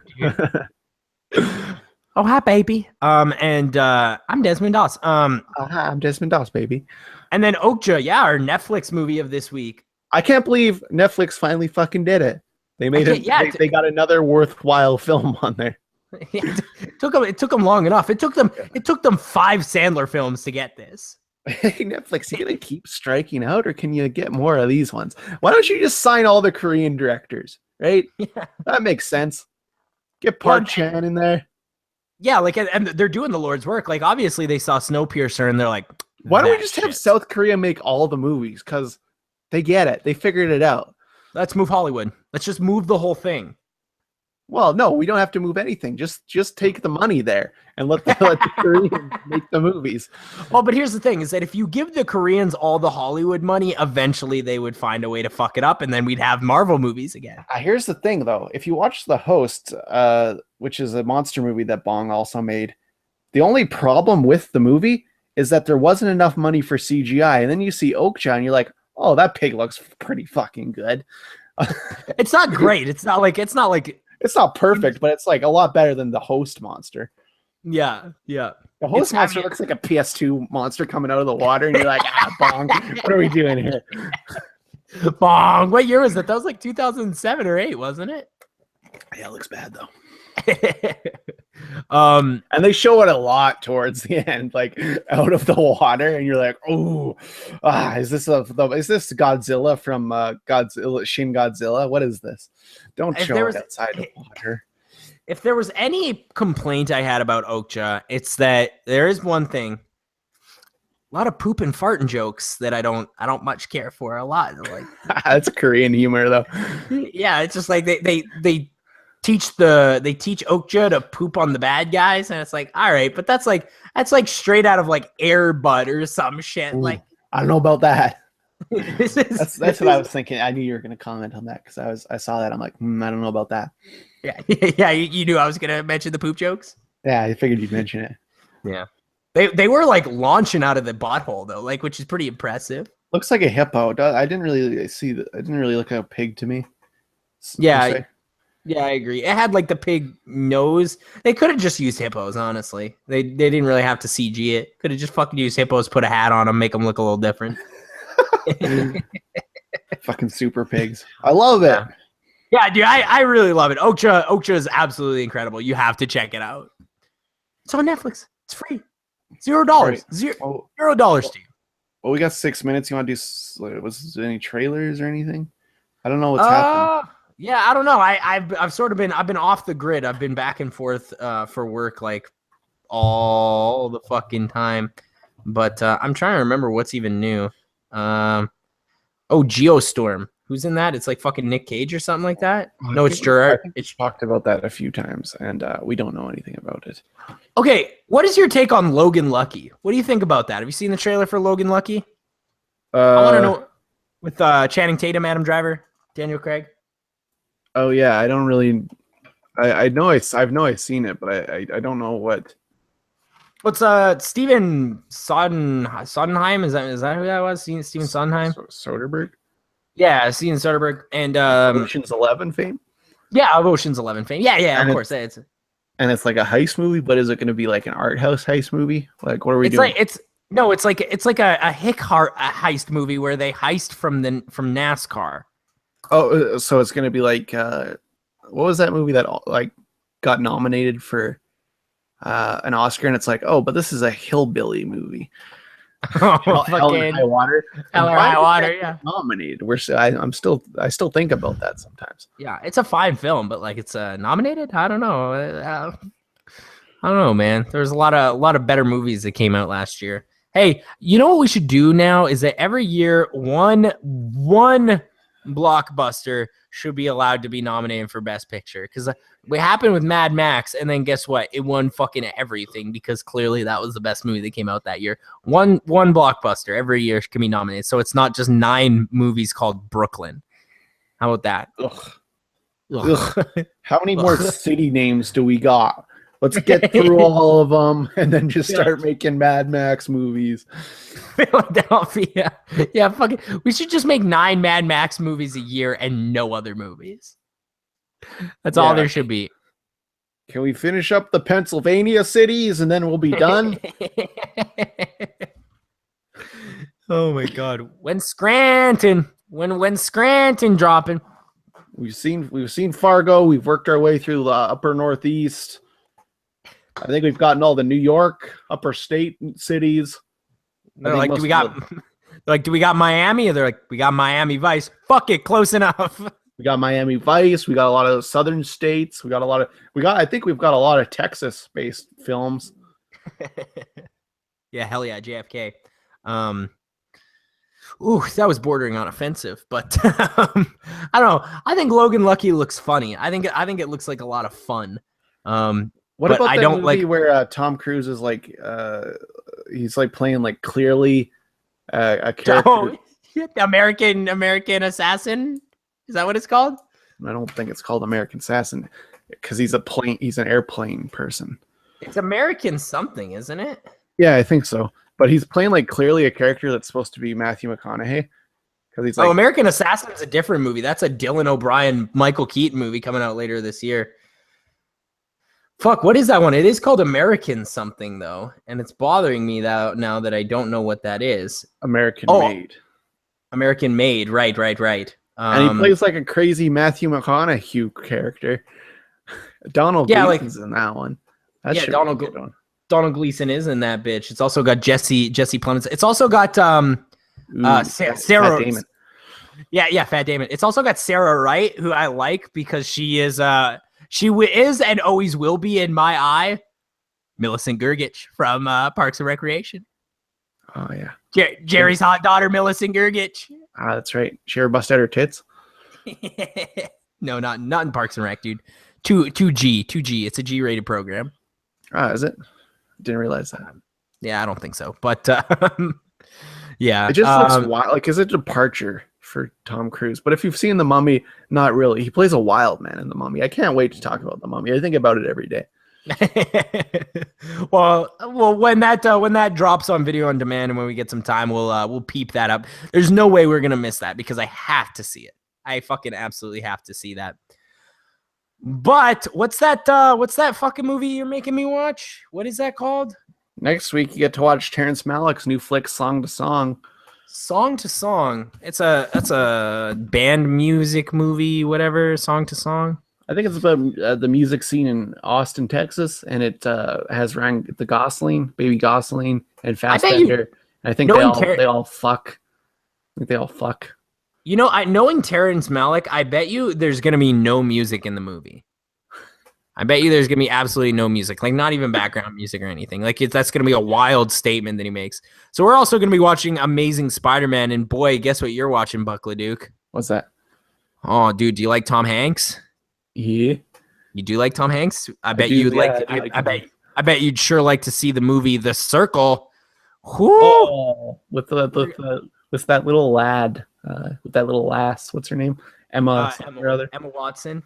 Oh hi, baby. And I'm Desmond Doss. Hi, I'm Desmond Doss, baby. And then Okja, yeah, our Netflix movie of this week. I can't believe Netflix finally fucking did it. They made it. Yeah, they got another worthwhile film on there. It took them long enough. It took them 5 Sandler films to get this. Hey Netflix, you gonna keep striking out, or can you get more of these ones? Why don't you just sign all the Korean directors? Right? Yeah, that makes sense. Get Park Chan in there. Yeah, like, and they're doing the Lord's work. Like, obviously, they saw Snowpiercer, and they're like, why don't we just have South Korea make all the movies? Because they get it. They figured it out. Let's move Hollywood. Let's just move the whole thing. Well, no, we don't have to move anything. Just take the money there and let the Koreans make the movies. Well, but here's the thing: is that if you give the Koreans all the Hollywood money, eventually they would find a way to fuck it up, and then we'd have Marvel movies again. Here's the thing, though: if you watch The Host, which is a monster movie that Bong also made, the only problem with the movie is that there wasn't enough money for CGI, and then you see Okja, and you're like, "Oh, that pig looks pretty fucking good." It's not great. It's not perfect, but it's like a lot better than the Host monster. Yeah. The Host monster looks like a PS2 monster coming out of the water, and you're like, Bong, what are we doing here? Bong, what year was that? That was like 2007 or 8, wasn't it? Yeah, it looks bad though. And they show it a lot towards the end, like out of the water, and you're like, "Oh, is this Godzilla from Shin Godzilla? What is this? Don't show it outside the water." If there was any complaint I had about Okja, it's that there is one thing: a lot of poop and farting jokes that I don't much care for. A lot, like that's Korean humor, though. Yeah, it's just like they teach Okja to poop on the bad guys, and it's like, all right, but that's like straight out of like Air Bud or some shit. Ooh, like, I don't know about that. That's what I was thinking. I knew you were going to comment on that because I saw that. I'm like, I don't know about that. Yeah. You knew I was going to mention the poop jokes. Yeah, I figured you'd mention it. Yeah, they were like launching out of the butthole though, like, which is pretty impressive. Looks like a hippo. I didn't really see that. I didn't really look like a pig to me. Per Yeah, se. yeah, I agree. It had like the pig nose. They could have just used hippos, honestly. They didn't really have to CG it. Could have just fucking used hippos, put a hat on them, make them look a little different. Fucking super pigs. I love it. Yeah. Yeah, dude, I really love it. Okja is absolutely incredible. You have to check it out. It's on Netflix. It's free. $0. Right. $0 to you. Well, we got 6 minutes. You want to do? Was there any trailers or anything? I don't know what's happening. Yeah, I don't know. I've sort of been off the grid. I've been back and forth for work like all the fucking time. But I'm trying to remember what's even new. Geostorm. Who's in that? It's like fucking Nick Cage or something like that. No, it's Gerard. It's talked about that a few times, and we don't know anything about it. Okay, what is your take on Logan Lucky? What do you think about that? Have you seen the trailer for Logan Lucky? I want to know with Channing Tatum, Adam Driver, Daniel Craig. Oh yeah, I don't really. I know I've seen it, but I don't know what. What's Steven Sodenheim? Is that who that was? Steven Sodenheim? Soderbergh? Yeah, Steven Soderbergh and Ocean's 11 fame. Yeah, of Ocean's 11 fame. Yeah, of course. And it's like a heist movie, but is it going to be like an art house heist movie? Like, what are we doing? It's like a heist movie where they heist from NASCAR. Oh, so it's going to be like what was that movie that like got nominated for an Oscar? And it's like, oh, but this is a hillbilly movie. Hell or High Water. Hell or High Water, yeah. Nominated. I still think about that sometimes. Yeah, it's a fine film, but like it's nominated. I don't know. I don't know, man. There's a lot of better movies that came out last year. Hey, you know what we should do now is that every year one blockbuster should be allowed to be nominated for Best Picture, because what happened with Mad Max, and then guess what? It won fucking everything because clearly that was the best movie that came out that year. One blockbuster every year can be nominated, so it's not just 9 movies called Brooklyn. How about that? Ugh. How many more city names do we got? Let's get through all of them and then just start making Mad Max movies. Philadelphia. Yeah, fuck it. We should just make 9 Mad Max movies a year and no other movies. That's all there should be. Can we finish up the Pennsylvania cities and then we'll be done? Oh my God. When Scranton dropping. We've seen Fargo. We've worked our way through the upper Northeast. I think we've gotten all the New York, upper state cities. They're like, do we got Miami? Or they're like, we got Miami Vice. Fuck it, close enough. We got Miami Vice. We got a lot of southern states. I think we've got a lot of Texas-based films. Yeah, hell yeah, JFK. Ooh, that was bordering on offensive, but I don't know. I think Logan Lucky looks funny. I think it looks like a lot of fun. What about that movie where Tom Cruise is like he's like playing like clearly a character? American Assassin? Is that what it's called? I don't think it's called American Assassin because he's an airplane person. It's American something, isn't it? Yeah, I think so. But he's playing like clearly a character that's supposed to be Matthew McConaughey. Because he's like, American Assassin is a different movie. That's a Dylan O'Brien, Michael Keaton movie coming out later this year. Fuck, what is that one? It is called American something though, and it's bothering me now that I don't know what that is. American Made. American Made, right. And he plays like a crazy Matthew McConaughey character. Donald Gleason's in that one. Donald Gleason is in that bitch. It's also got Jesse Plemons. It's also got Sarah Fat Damon. Yeah, Fat Damon. It's also got Sarah Wright, who I like because she is and always will be in my eye Millicent Gergich from Parks and Recreation. Oh yeah, Jerry's hot daughter, Millicent Gergich. Ah, that's right. She ever bust out her tits? No, not in Parks and Rec, dude. 2G. It's a G-rated program. Ah, is it? Didn't realize that. Yeah, I don't think so. But yeah, it just looks wild. Like, it's a departure for Tom Cruise. But if you've seen The Mummy, not really. He plays a wild man in The Mummy. I can't wait to talk about The Mummy. I think about it every day. well, when that drops on video on demand and when we get some time, we'll peep that up. There's no way we're gonna miss that because I have to see it. I fucking absolutely have to see that. But what's that fucking movie you're making me watch? What is that called? Next week you get to watch Terrence Malick's new flick, Song to Song. Song to Song. That's a band music movie, whatever. Song to Song. I think it's about the music scene in Austin, Texas, and it has Ryan Gosling, Baby Gosling, and Fassbender. I think they all fuck. I think they all fuck. You know, knowing Terrence Malick, I bet you there's gonna be no music in the movie. I bet you there's gonna be absolutely no music, like not even background music or anything. Like that's gonna be a wild statement that he makes. So we're also gonna be watching Amazing Spider-Man, and boy, guess what you're watching, Buckla Duke? What's that? Oh, dude, do you like Tom Hanks? Yeah. You do like Tom Hanks? I bet you'd like. I bet you'd sure like to see the movie The Circle. Oh, with that little lad, with that little lass. What's her name? Emma Watson.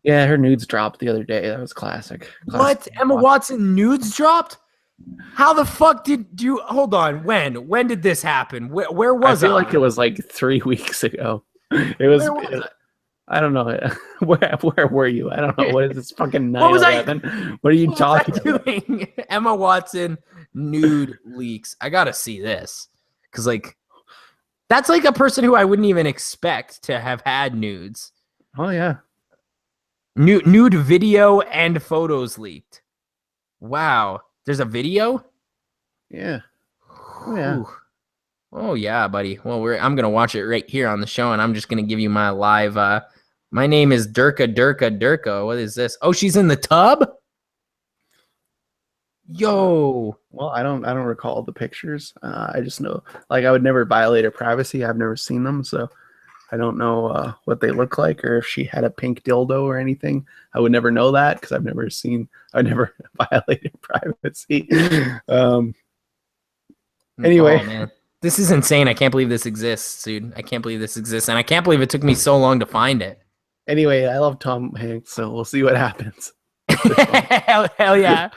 Yeah, her nudes dropped the other day. That was classic. What? Emma Watson nudes dropped? How the fuck did you? Hold on. When did this happen? Where was it? I feel like it was like 3 weeks ago. It was. I don't know. Where were you? I don't know. What is this fucking 9/11? What are you talking doing? Emma Watson nude leaks. I gotta see this because like that's like a person who I wouldn't even expect to have had nudes. Oh yeah, nude video and photos leaked. Wow, there's a video. Yeah. Oh yeah. Ooh. Oh yeah, buddy. Well, I'm gonna watch it right here on the show, and I'm just gonna give you my live. My name is Durka. What is this? Oh, she's in the tub. Yo. Well, I don't recall the pictures. I just know, like, I would never violate her privacy. I've never seen them, so I don't know what they look like or if she had a pink dildo or anything. I would never know that because I've never violated privacy. Anyway. Oh, man. This is insane. I can't believe this exists, dude. I can't believe this exists. And I can't believe it took me so long to find it. Anyway, I love Tom Hanks, so we'll see what happens. Hell yeah.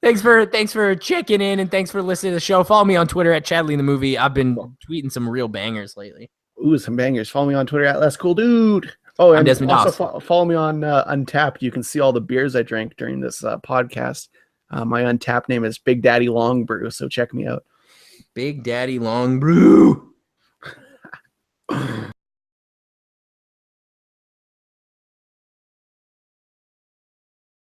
Thanks for checking in and thanks for listening to the show. Follow me on Twitter at Chadley the Movie. I've been tweeting some real bangers lately. Ooh, some bangers. Follow me on Twitter at Less Cool Dude. Oh, and also follow me on Untapped. You can see all the beers I drank during this podcast. My Untapped name is Big Daddy Long Brew, so check me out. Big Daddy Long Brew.